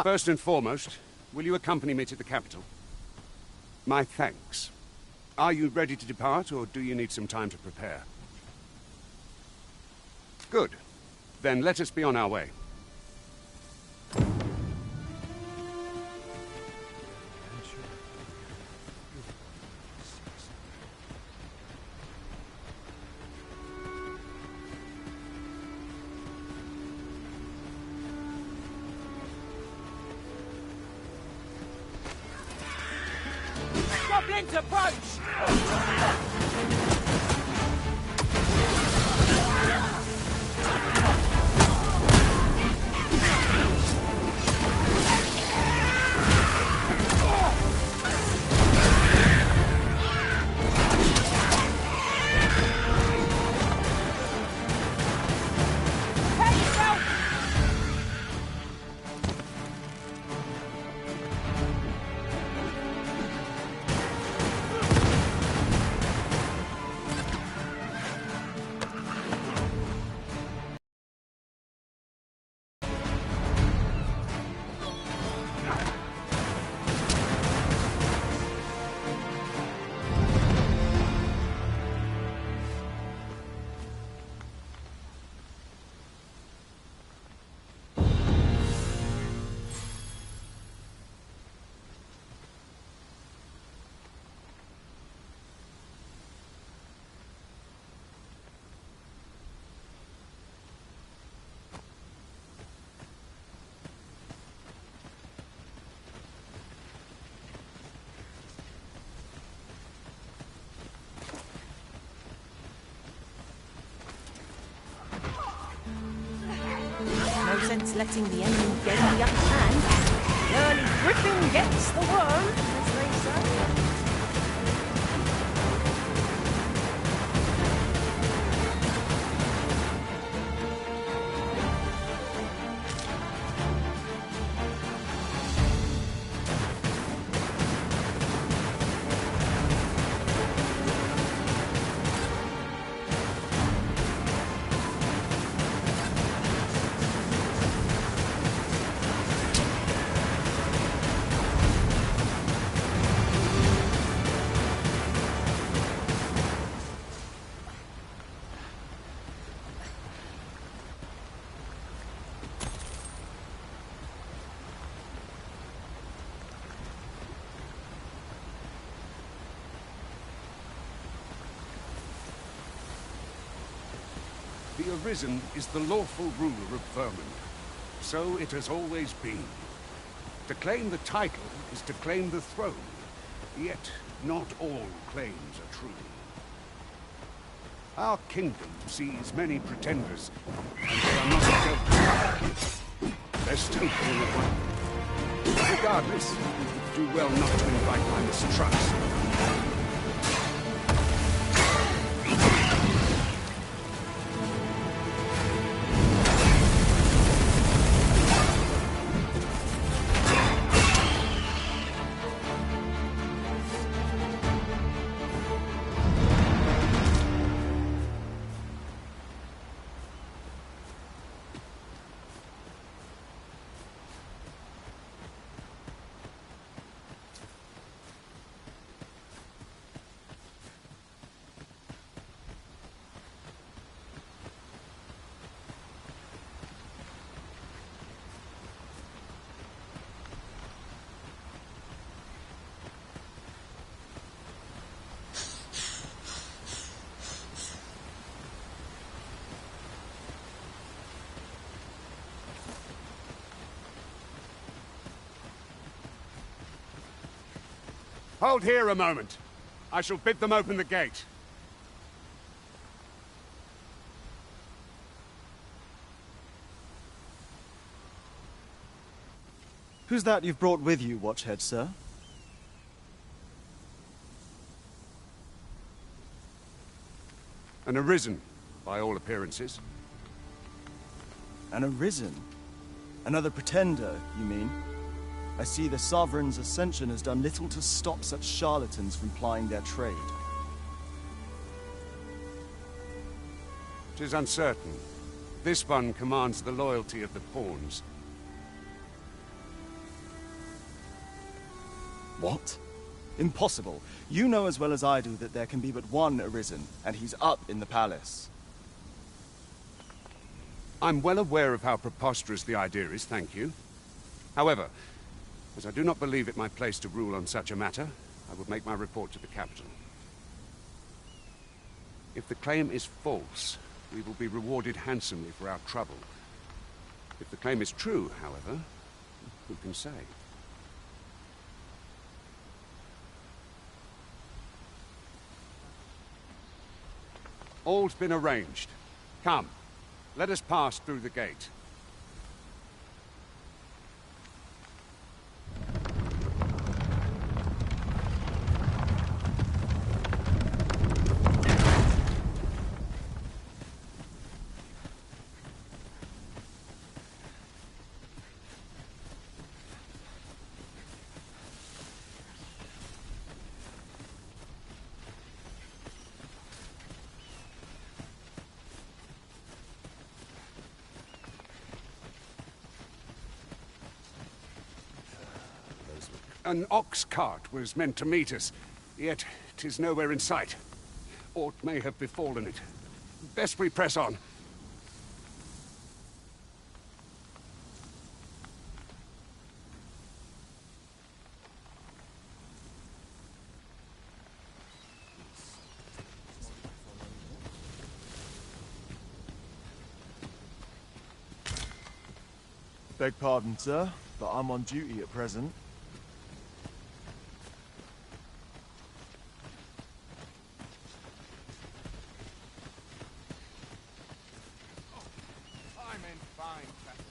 First and foremost, will you accompany me to the capital? My thanks. Are you ready to depart, or do you need some time to prepare? Good. Then let us be on our way. Goblins approach! sense letting the enemy gain the upper hand. The early griffin gets the worm, as they say. The Arisen is the lawful ruler of Vermund. So it has always been. To claim the title is to claim the throne. Yet, not all claims are true. Our kingdom sees many pretenders, and they are not dealt with. They're still full of one. Regardless, do well not to invite my mistrust. Hold here a moment. I shall bid them open the gate. Who's that you've brought with you, Watchhead, sir? An Arisen, by all appearances. An Arisen? Another pretender, you mean? I see the Sovereign's ascension has done little to stop such charlatans from plying their trade. 'Tis uncertain. This one commands the loyalty of the pawns. What? Impossible. You know as well as I do that there can be but one Arisen, and he's up in the palace. I'm well aware of how preposterous the idea is, thank you. However, as I do not believe it my place to rule on such a matter, I will make my report to the capital. If the claim is false, we will be rewarded handsomely for our trouble. If the claim is true, however, who can say? All's been arranged. Come, let us pass through the gate. An ox cart was meant to meet us, yet 'tis nowhere in sight. Aught may have befallen it. Best we press on. Beg pardon, sir, but I'm on duty at present. I'm in fine fashion.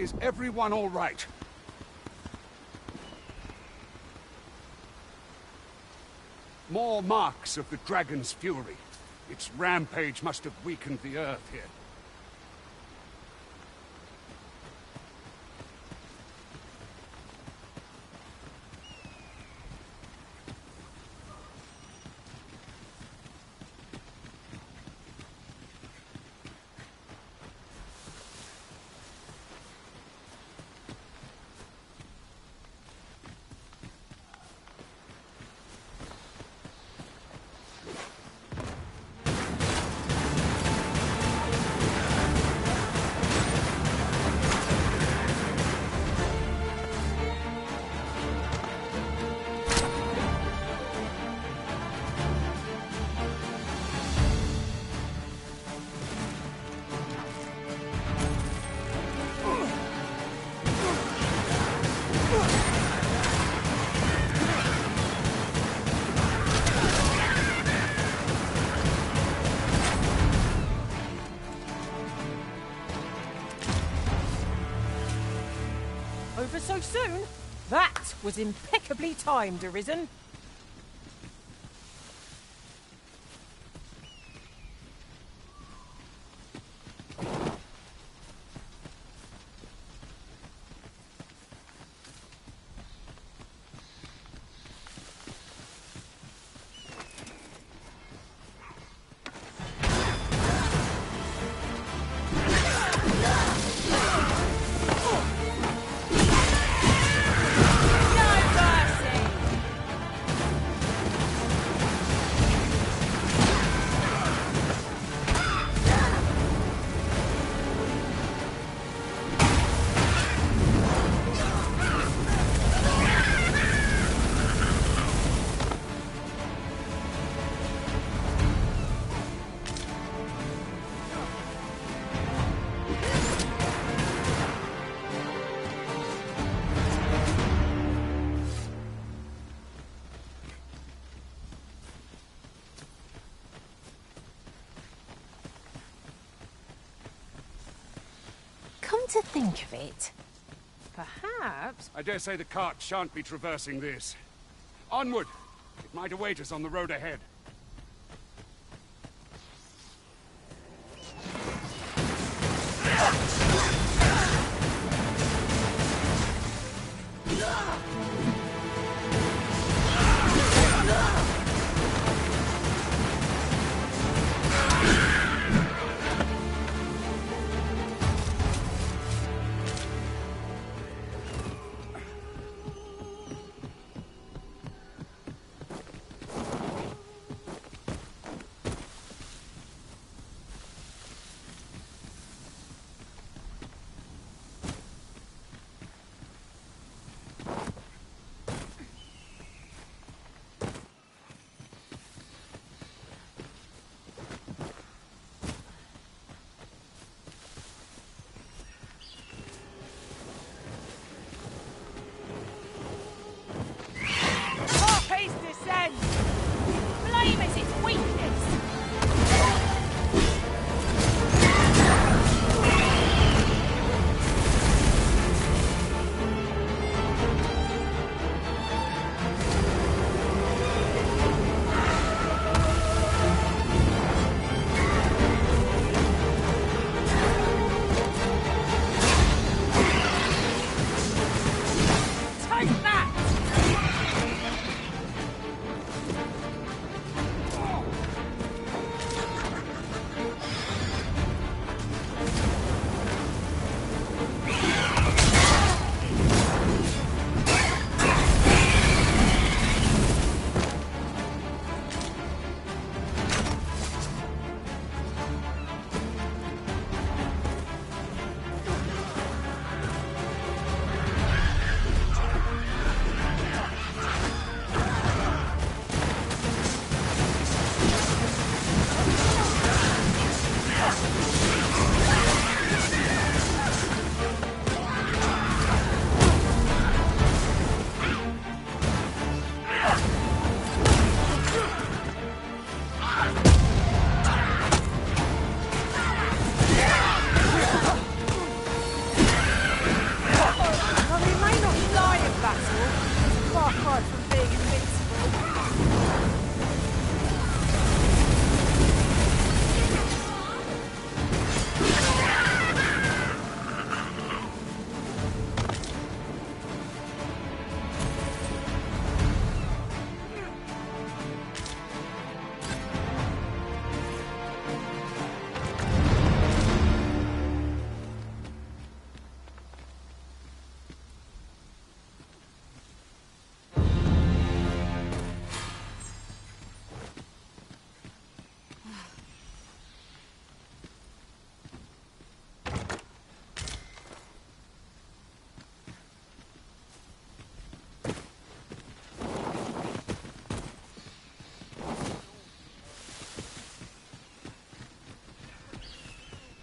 Is everyone all right? More marks of the dragon's fury. Its rampage must have weakened the earth here. Over so soon? That was impeccably timed, Arisen. Come to think of it, perhaps... I dare say the cart shan't be traversing this. Onward! It might await us on the road ahead.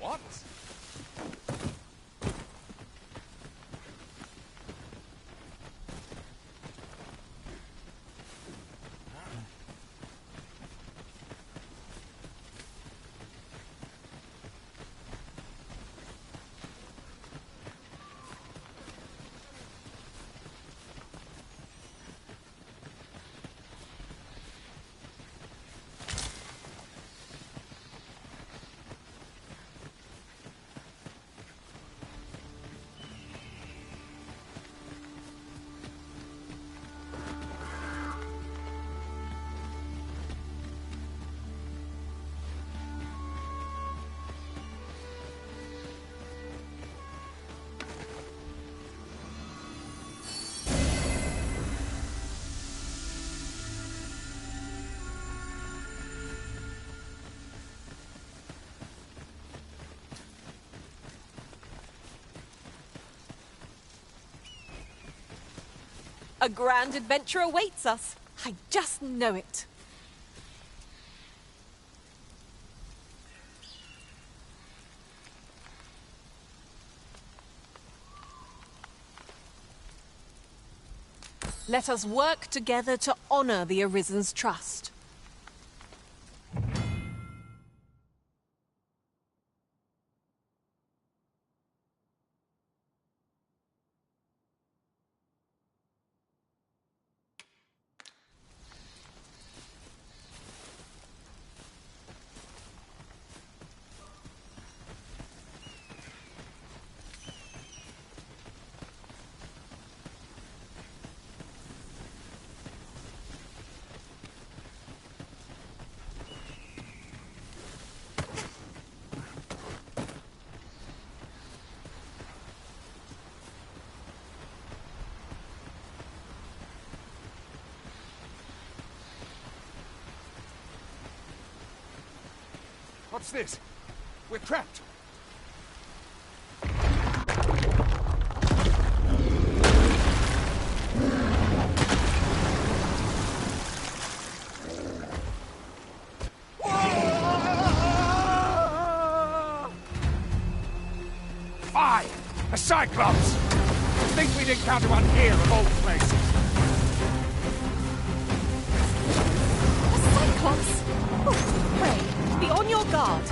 What? A grand adventure awaits us. I just know it. Let us work together to honor the Arisen's trust. What's this? We're trapped. Fire! A Cyclops! You'd think we'd encounter one here of all places. A Cyclops? Oh, pray. Be on your guard.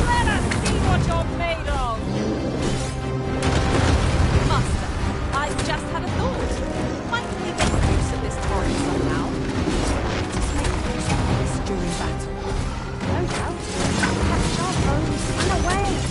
Let us see what you're made of! Master, I've just had a thought. Might we make use of this torrent somehow? Let us make use of this during battle. No doubt. Catch our foes unawares.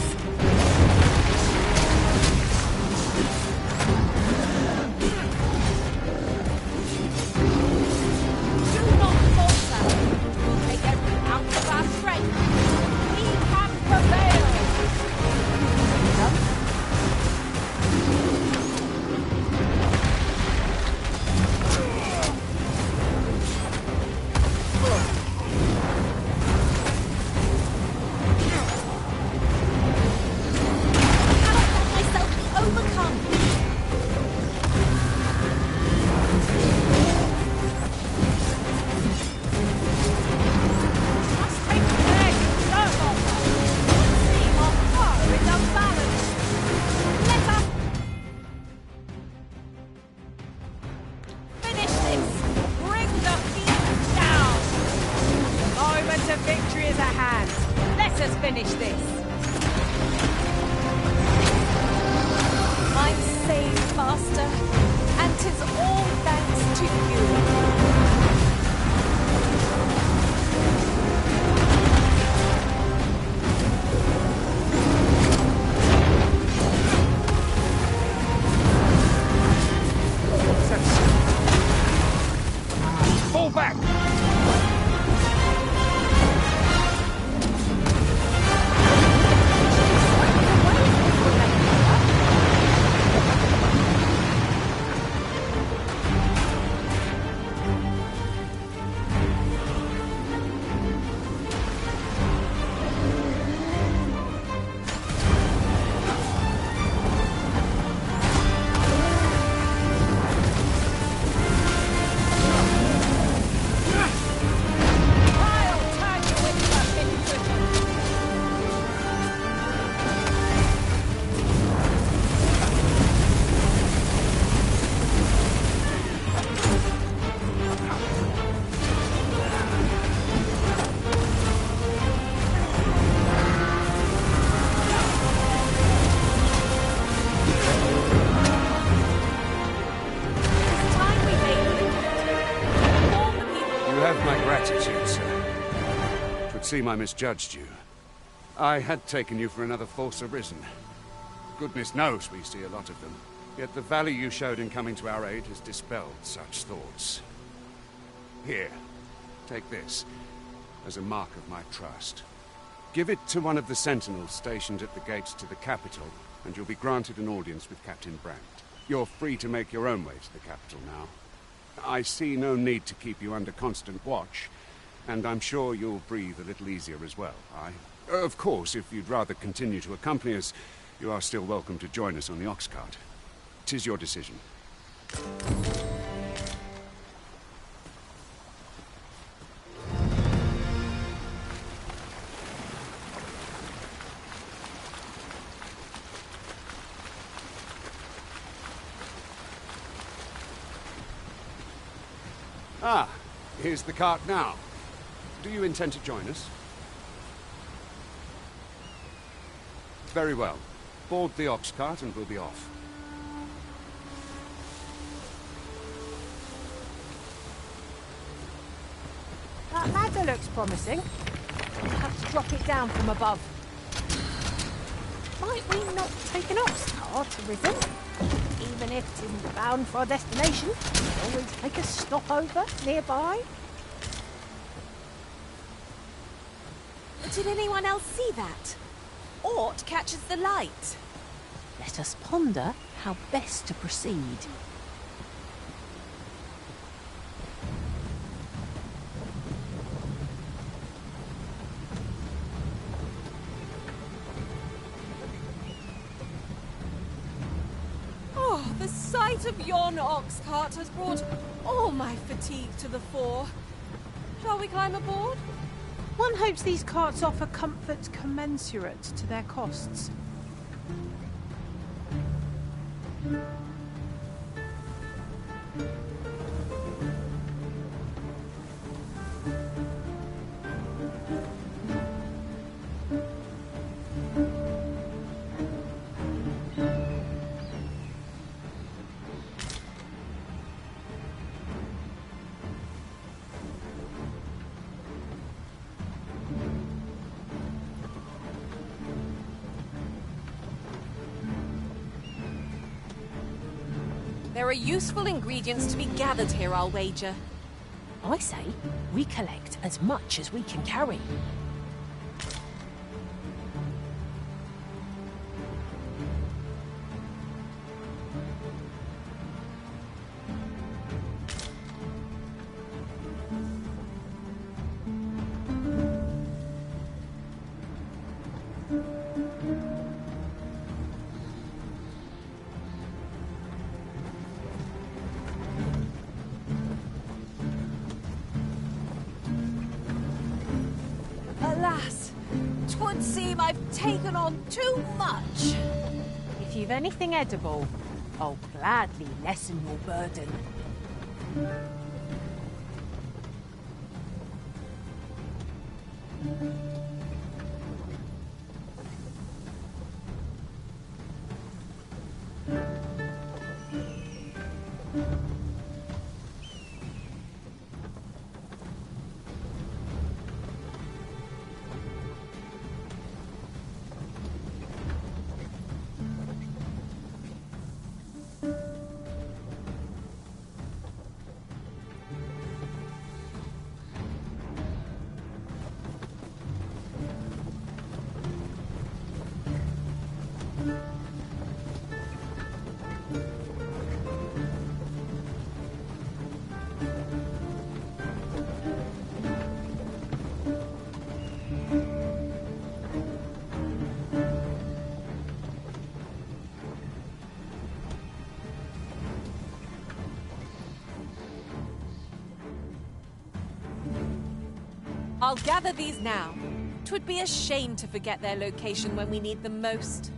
You have my gratitude, sir. 'Twould seem I misjudged you. I had taken you for another Force Arisen. Goodness knows we see a lot of them. Yet the valor you showed in coming to our aid has dispelled such thoughts. Here, take this, as a mark of my trust. Give it to one of the sentinels stationed at the gates to the capital, and you'll be granted an audience with Captain Brandt. You're free to make your own way to the capital now. I see no need to keep you under constant watch, and I'm sure you'll breathe a little easier as well. Of course, if you'd rather continue to accompany us, you are still welcome to join us on the ox cart. 'Tis your decision. Ah, here's the cart now. Do you intend to join us? Very well. Board the ox cart and we'll be off. That ladder looks promising. We'll have to drop it down from above. Might we not take an ox cart, Arisen? Even if it isn't bound for our destination, we'll always take a stopover nearby. Did anyone else see that? Ort catches the light. Let us ponder how best to proceed. Oh, the sight of yon ox cart has brought all my fatigue to the fore. Shall we climb aboard? One hopes these carts offer comfort commensurate to their costs. There are useful ingredients to be gathered here, I'll wager. I say we collect as much as we can carry. Alas, 'twould seem I've taken on too much. If you've anything edible, I'll gladly lessen your burden. I'll gather these now. 'Twould be a shame to forget their location when we need them most.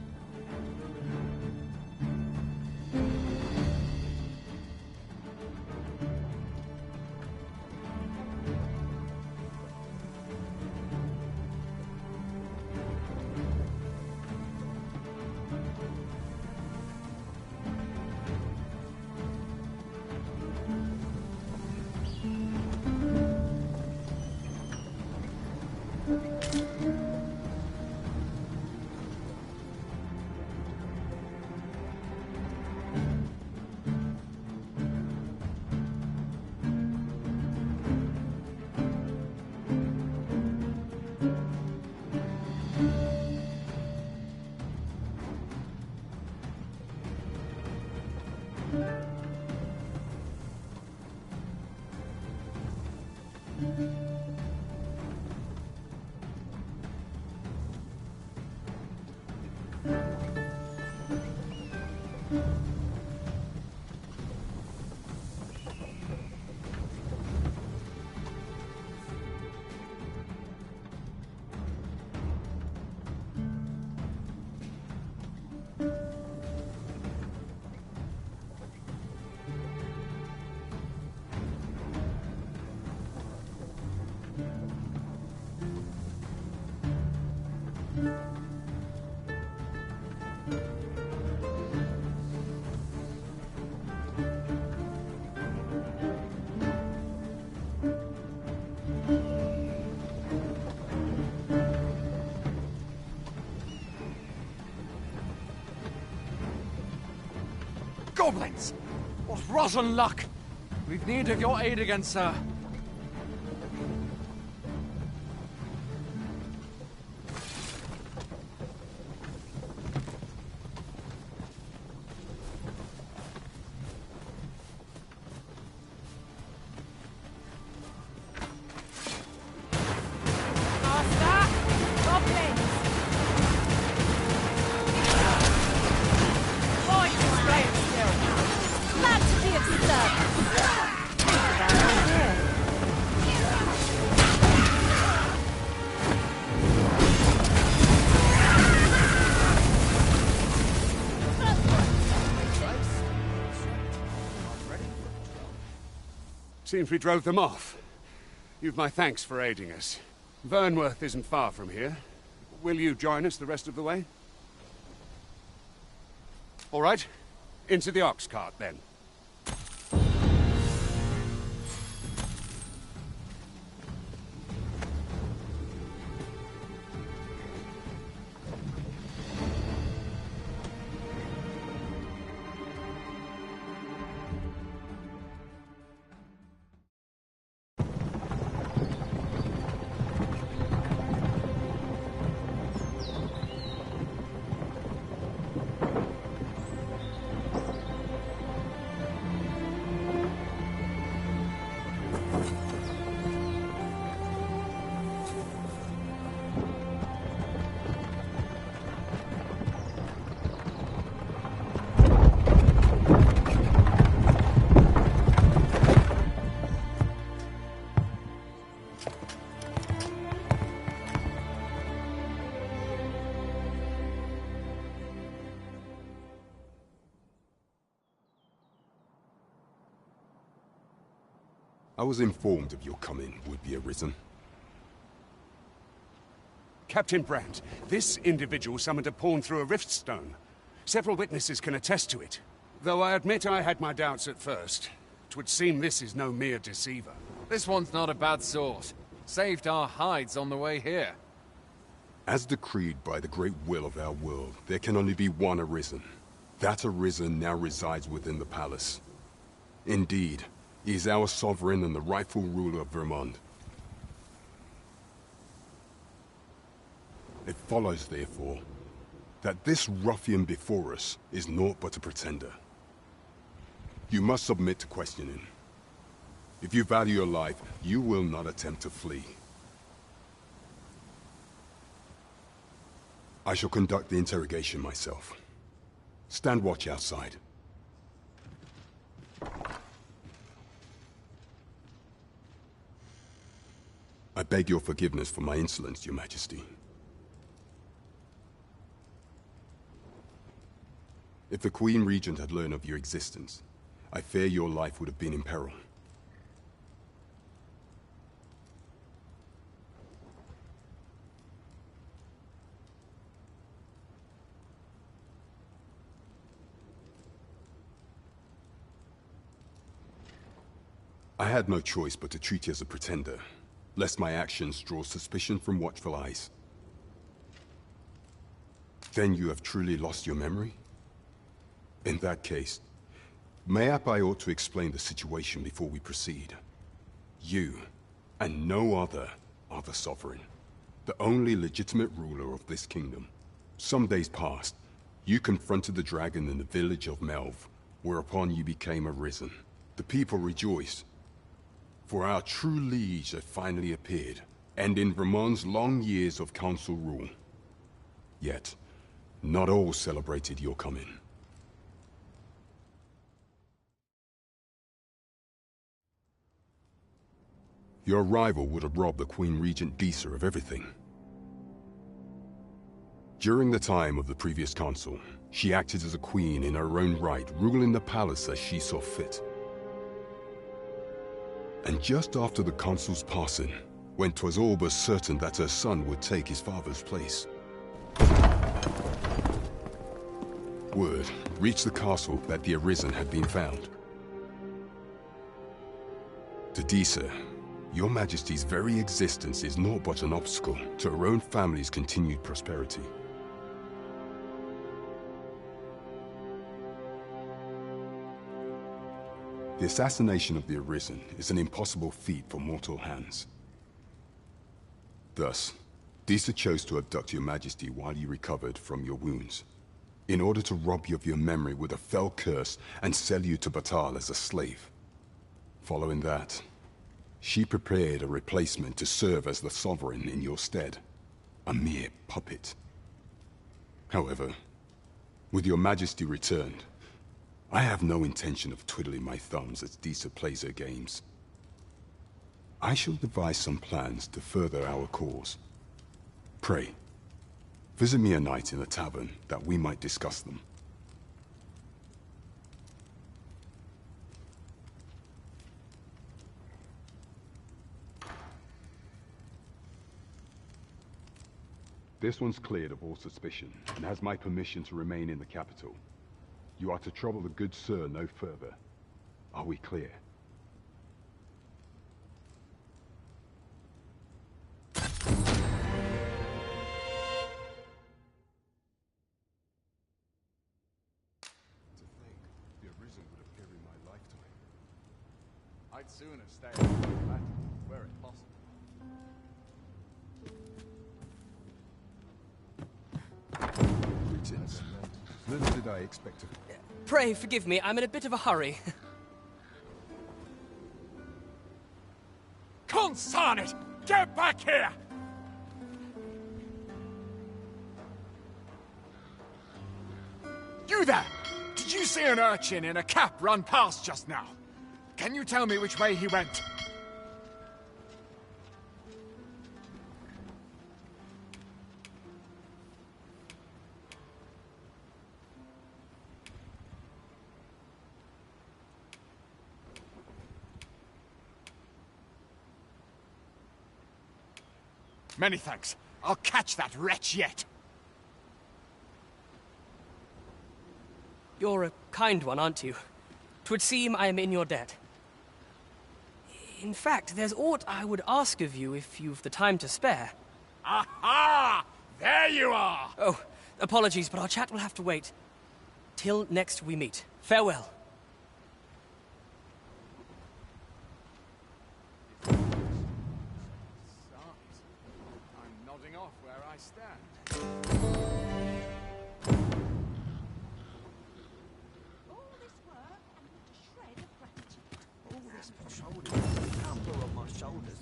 Goblins! What rotten luck! We've need of your aid again, sir. Seems we drove them off. You've my thanks for aiding us. Vernworth isn't far from here. Will you join us the rest of the way? All right. Into the ox cart, then. I was informed of your coming, would-be Arisen. Captain Brandt, this individual summoned a pawn through a rift stone. Several witnesses can attest to it. Though I admit I had my doubts at first. 'Twould seem this is no mere deceiver. This one's not a bad sort. Saved our hides on the way here. As decreed by the great will of our world, there can only be one Arisen. That Arisen now resides within the palace. Indeed, he is our sovereign and the rightful ruler of Vermont. It follows, therefore, that this ruffian before us is naught but a pretender. You must submit to questioning. If you value your life, you will not attempt to flee. I shall conduct the interrogation myself. Stand watch outside. I beg your forgiveness for my insolence, Your Majesty. If the Queen Regent had learned of your existence, I fear your life would have been in peril. I had no choice but to treat you as a pretender. lest my actions draw suspicion from watchful eyes. Then you have truly lost your memory? In that case, mayhap I ought to explain the situation before we proceed. You, and no other, are the Sovereign, the only legitimate ruler of this kingdom. Some days past, you confronted the dragon in the village of Melv, whereupon you became arisen. The people rejoiced, for our true liege had finally appeared, ending Ramon's long years of council rule. Yet, not all celebrated your coming. Your arrival would have robbed the Queen Regent Disa of everything. During the time of the previous council, she acted as a queen in her own right, ruling the palace as she saw fit. And just after the consul's passing, when 'twas all but certain that her son would take his father's place, word reached the castle that the Arisen had been found. To Disa, your Majesty's very existence is naught but an obstacle to her own family's continued prosperity. The assassination of the Arisen is an impossible feat for mortal hands. Thus, Disa chose to abduct your Majesty while you recovered from your wounds, in order to rob you of your memory with a fell curse and sell you to Batal as a slave. Following that, she prepared a replacement to serve as the Sovereign in your stead, a mere puppet. However, with your Majesty returned, I have no intention of twiddling my thumbs as Disa plays her games. I shall devise some plans to further our cause. Pray, visit me a night in the tavern that we might discuss them. This one's cleared of all suspicion and has my permission to remain in the capital. You are to trouble the good sir no further. Are we clear? I'd sooner stay at home, were it possible. Greetings. Little did I expect to... Pray forgive me, I'm in a bit of a hurry. Consign it! Get back here! You there! Did you see an urchin in a cap run past just now? Can you tell me which way he went? Many thanks. I'll catch that wretch yet. You're a kind one, aren't you? 'Twould seem I am in your debt. In fact, there's aught I would ask of you if you've the time to spare. Aha! There you are! Oh, apologies, but our chat will have to wait. Till next we meet. Farewell. I'm nodding off where I stand. All this work and not a shred of gratitude. All this patrolling, number on my shoulders.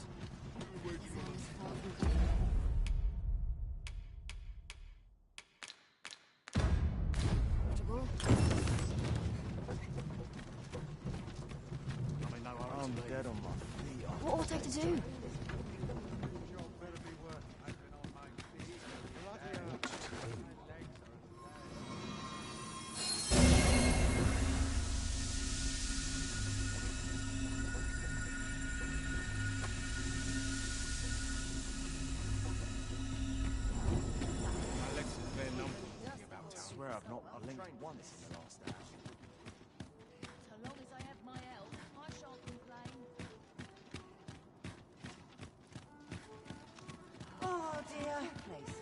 I'm dead on my feet. What ought I to do? I swear I've not blinked once in the last hour. So long as I have my health, I shan't complain.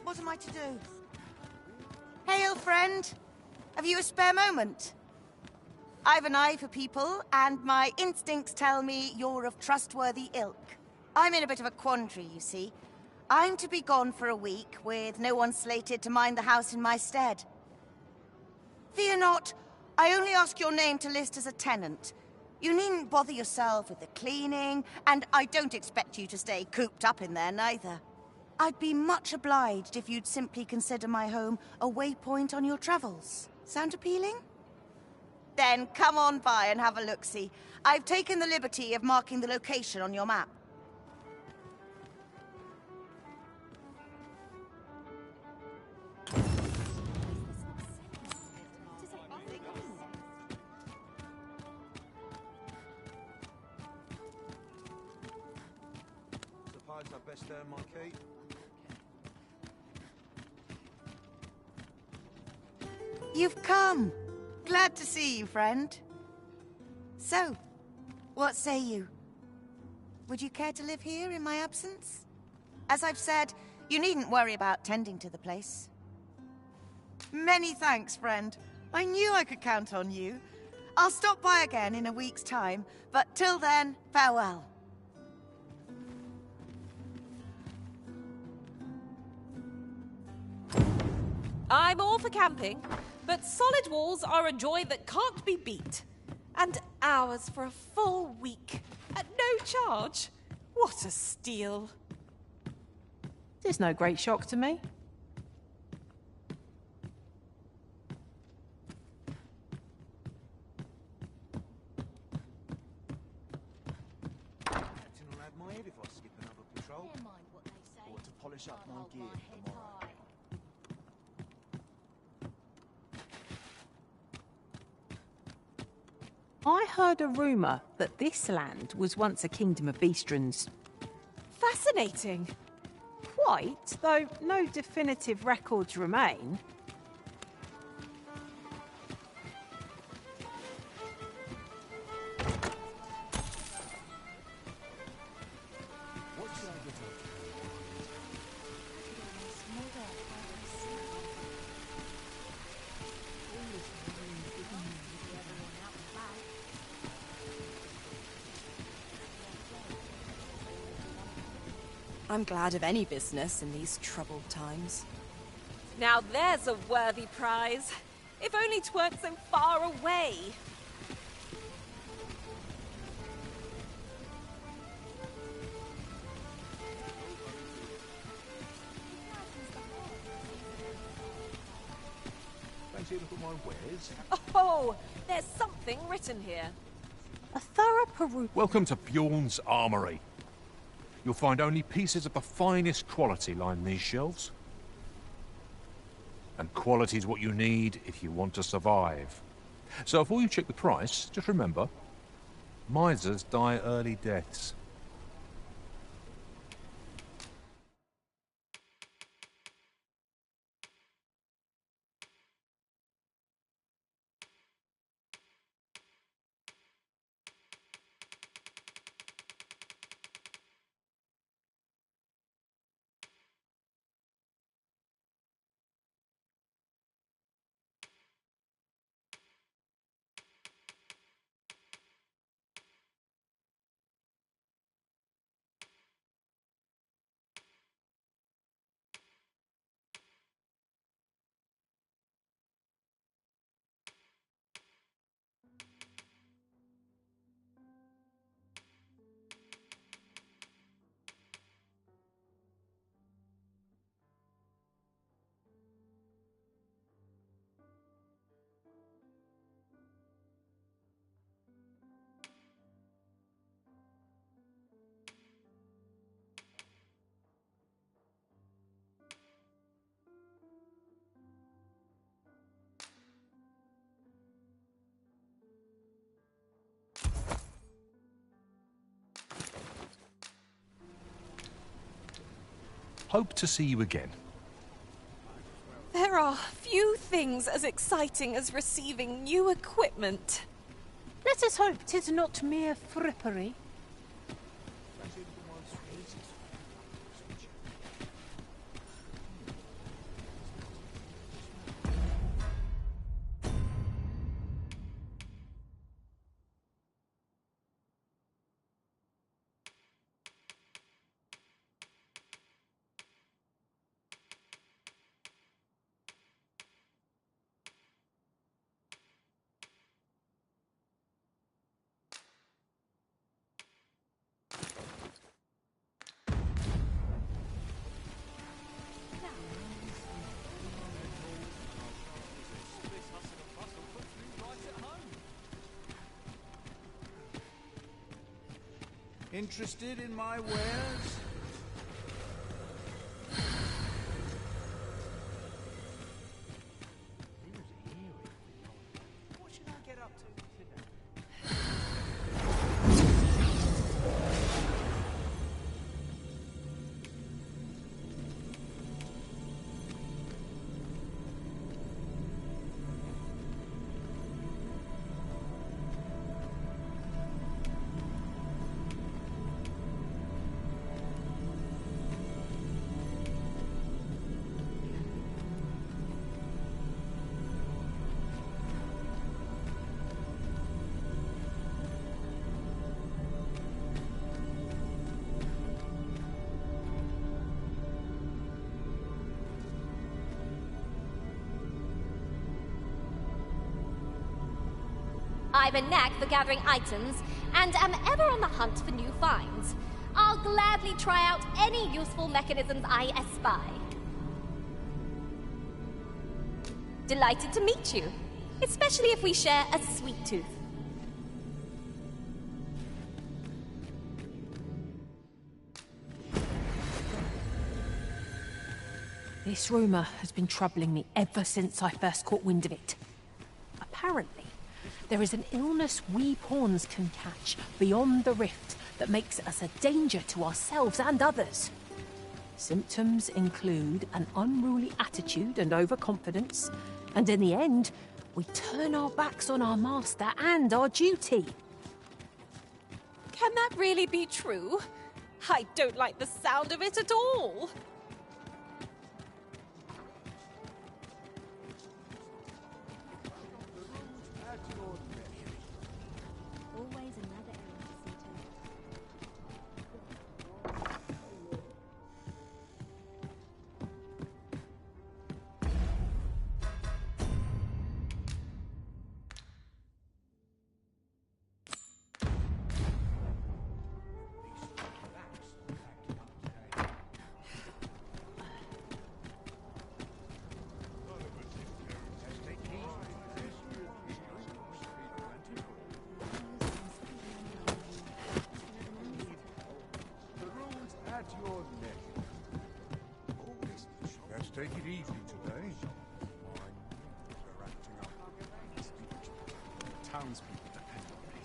What am I to do? Hail, friend. Have you a spare moment? I've an eye for people, and my instincts tell me you're of trustworthy ilk. I'm in a bit of a quandary, you see. I'm to be gone for a week, with no one slated to mind the house in my stead. Fear not. I only ask your name to list as a tenant. You needn't bother yourself with the cleaning, and I don't expect you to stay cooped up in there, neither. I'd be much obliged if you'd simply consider my home a waypoint on your travels. Sound appealing? Then come on by and have a look-see. I've taken the liberty of marking the location on your map. Suppose I best earn my keep. You've come. Glad to see you, friend. So, what say you? Would you care to live here in my absence? As I've said, you needn't worry about tending to the place. Many thanks, friend. I knew I could count on you. I'll stop by again in a week's time, but till then, farewell. I'm all for camping, but solid walls are a joy that can't be beat. And hours for a full week, at no charge. What a steal. It's no great shock to me. Captain will have my head if I skip another patrol. Or to polish up my gear for tomorrow. I heard a rumour that this land was once a kingdom of Beastrons. Fascinating. Quite, though no definitive records remain. I'm glad of any business in these troubled times. Now there's a worthy prize. If only 'tweren't so far away. Fancy a look at my wares? Oh, there's something written here. A thorough perusal. Welcome to Bjorn's Armory. You'll find only pieces of the finest quality line these shelves. And quality's what you need if you want to survive. So before you check the price, just remember, misers die early deaths. Hope to see you again. There are few things as exciting as receiving new equipment. Let us hope 'tis not mere frippery. Interested in my wares? What should I get up to today? I've a knack for gathering items, and am ever on the hunt for new finds. I'll gladly try out any useful mechanisms I espy. Delighted to meet you, especially if we share a sweet tooth. This rumour has been troubling me ever since I first caught wind of it. Apparently, there is an illness we pawns can catch beyond the rift that makes us a danger to ourselves and others. Symptoms include an unruly attitude and overconfidence, and in the end, we turn our backs on our master and our duty. Can that really be true? I don't like the sound of it at all. Always another errand to see to. Let's take it easy today. Townspeople depend on me.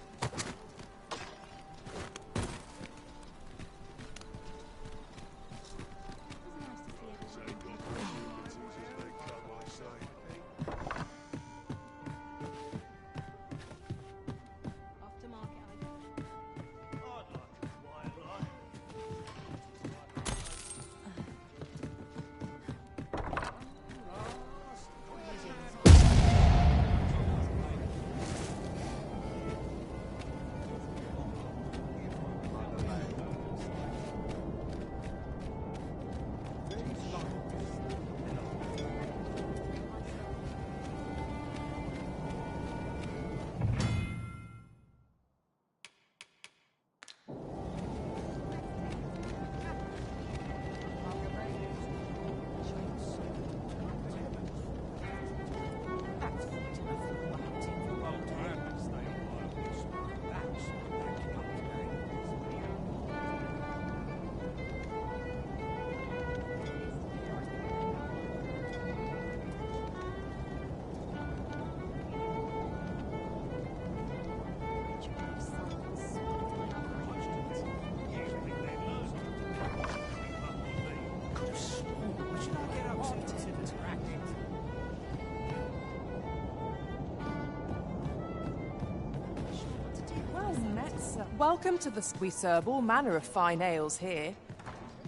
Welcome to the... We serve all manner of fine ales here.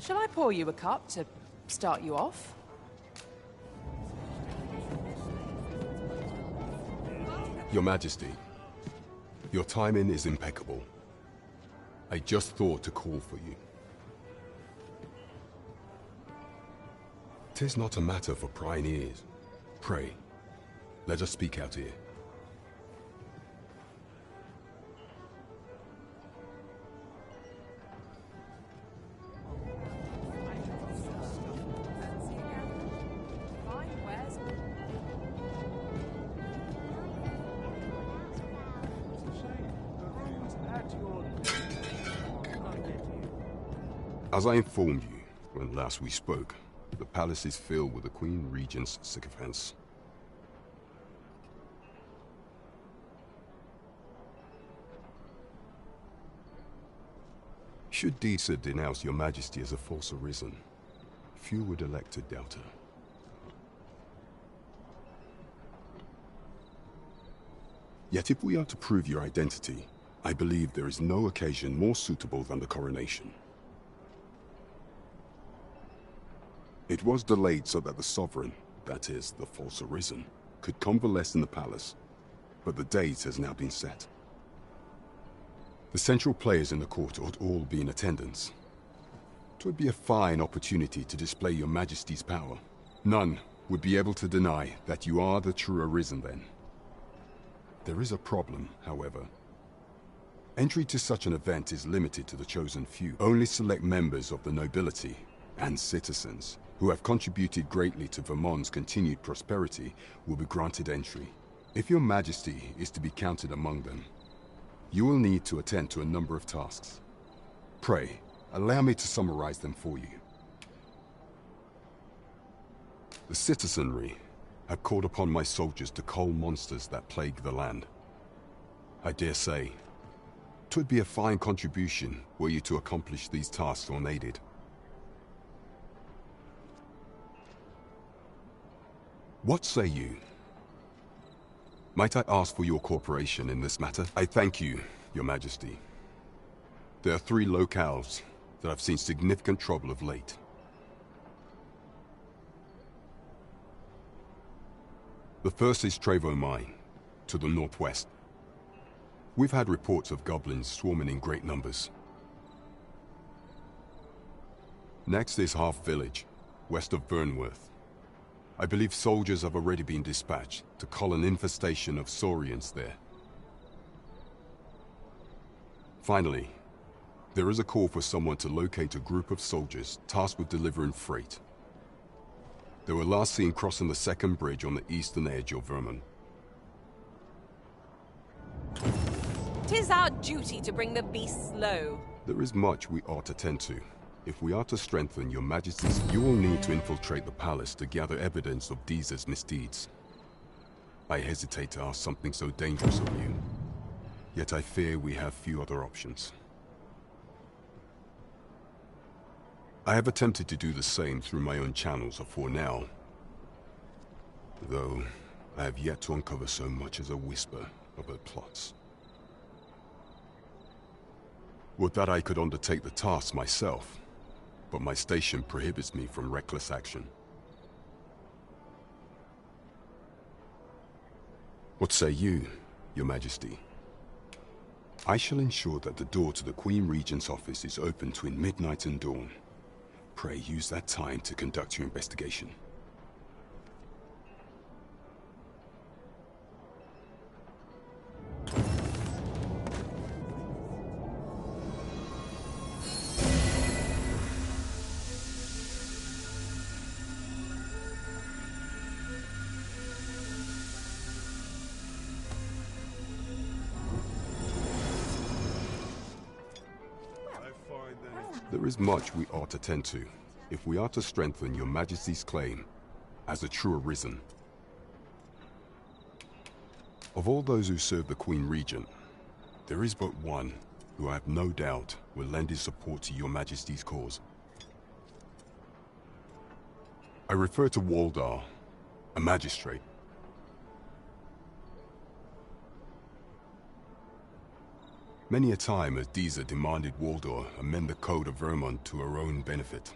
Shall I pour you a cup to start you off? Your Majesty, your timing is impeccable. I just thought to call for you. 'Tis not a matter for prying ears. Pray, let us speak out here. As I informed you when last we spoke, the palace is filled with the Queen Regent's sycophants. Should Disa denounce your majesty as a false arisen, few would elect to doubt her. Yet if we are to prove your identity, I believe there is no occasion more suitable than the coronation. It was delayed so that the sovereign, that is, the false arisen, could convalesce in the palace, but the date has now been set. The central players in the court ought all be in attendance. 'Twould be a fine opportunity to display your majesty's power. None would be able to deny that you are the true arisen then. There is a problem, however. Entry to such an event is limited to the chosen few. Only select members of the nobility and citizens who have contributed greatly to Vermont's continued prosperity will be granted entry. If your majesty is to be counted among them, you will need to attend to a number of tasks. Pray, allow me to summarize them for you. The citizenry have called upon my soldiers to cull monsters that plague the land. I dare say, 'twould be a fine contribution were you to accomplish these tasks unaided. What say you? Might I ask for your cooperation in this matter? I thank you, your majesty. There are 3 locales that have seen significant trouble of late. The first is Trevo Mine, to the northwest. We've had reports of goblins swarming in great numbers. Next is Half Village, west of Burnworth. I believe soldiers have already been dispatched to cull an infestation of saurians there. Finally, there is a call for someone to locate a group of soldiers tasked with delivering freight. They were last seen crossing the second bridge on the eastern edge of Vermont. 'Tis our duty to bring the beasts low. There is much we ought to tend to. If we are to strengthen your majesty's, you will need to infiltrate the palace to gather evidence of Disa's misdeeds. I hesitate to ask something so dangerous of you, yet I fear we have few other options. I have attempted to do the same through my own channels for now, though I have yet to uncover so much as a whisper of her plots. Would that I could undertake the task myself, but my station prohibits me from reckless action. What say you, your majesty? I shall ensure that the door to the Queen Regent's office is open between midnight and dawn. Pray use that time to conduct your investigation. There is much we ought to tend to, if we are to strengthen your majesty's claim as a true arisen. Of all those who serve the Queen Regent, there is but one who I have no doubt will lend his support to your majesty's cause. I refer to Waldar, a magistrate. Many a time has Disa demanded Waldor amend the code of Vermont to her own benefit.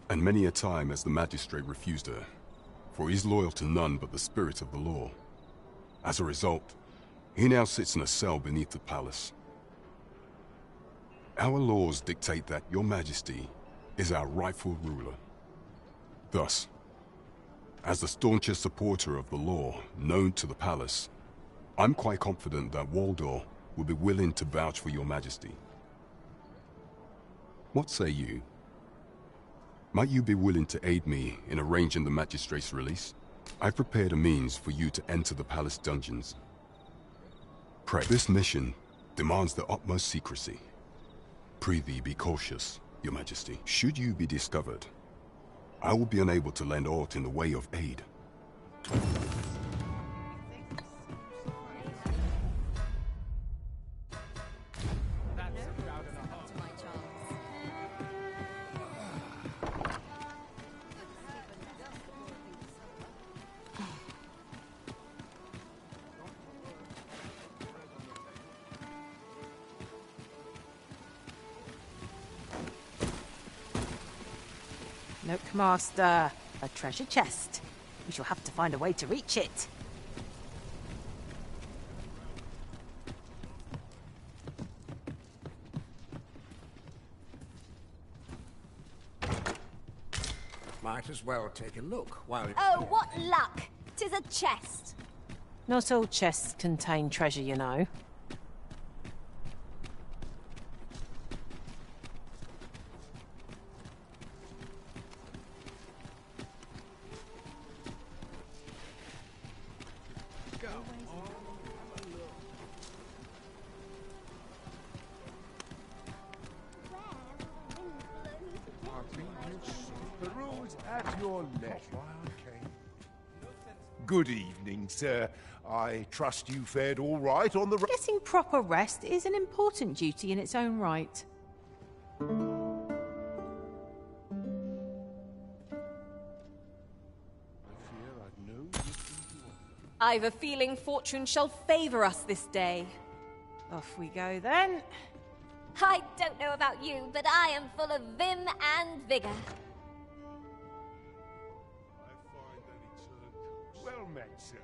And many a time has the magistrate refused her, for he is loyal to none but the spirit of the law. As a result, he now sits in a cell beneath the palace. Our laws dictate that your majesty is our rightful ruler. Thus, as the staunchest supporter of the law known to the palace, I'm quite confident that Waldor will be willing to vouch for your majesty. What say you? Might you be willing to aid me in arranging the magistrate's release? I've prepared a means for you to enter the palace dungeons. Pray. This mission demands the utmost secrecy. Prithee be cautious, Your Majesty. Should you be discovered, I will be unable to lend aught in the way of aid. Look, Master, a treasure chest. We shall have to find a way to reach it. Might as well take a look while it's Oh, what luck! 'Tis a chest. Not all chests contain treasure, you know. Peruse at your leisure. Good evening, sir. I trust you fared all right on the... Getting proper rest is an important duty in its own right. I've a feeling fortune shall favor us this day. Off we go then. I don't know about you, but I am full of vim and vigor. Well met, sir.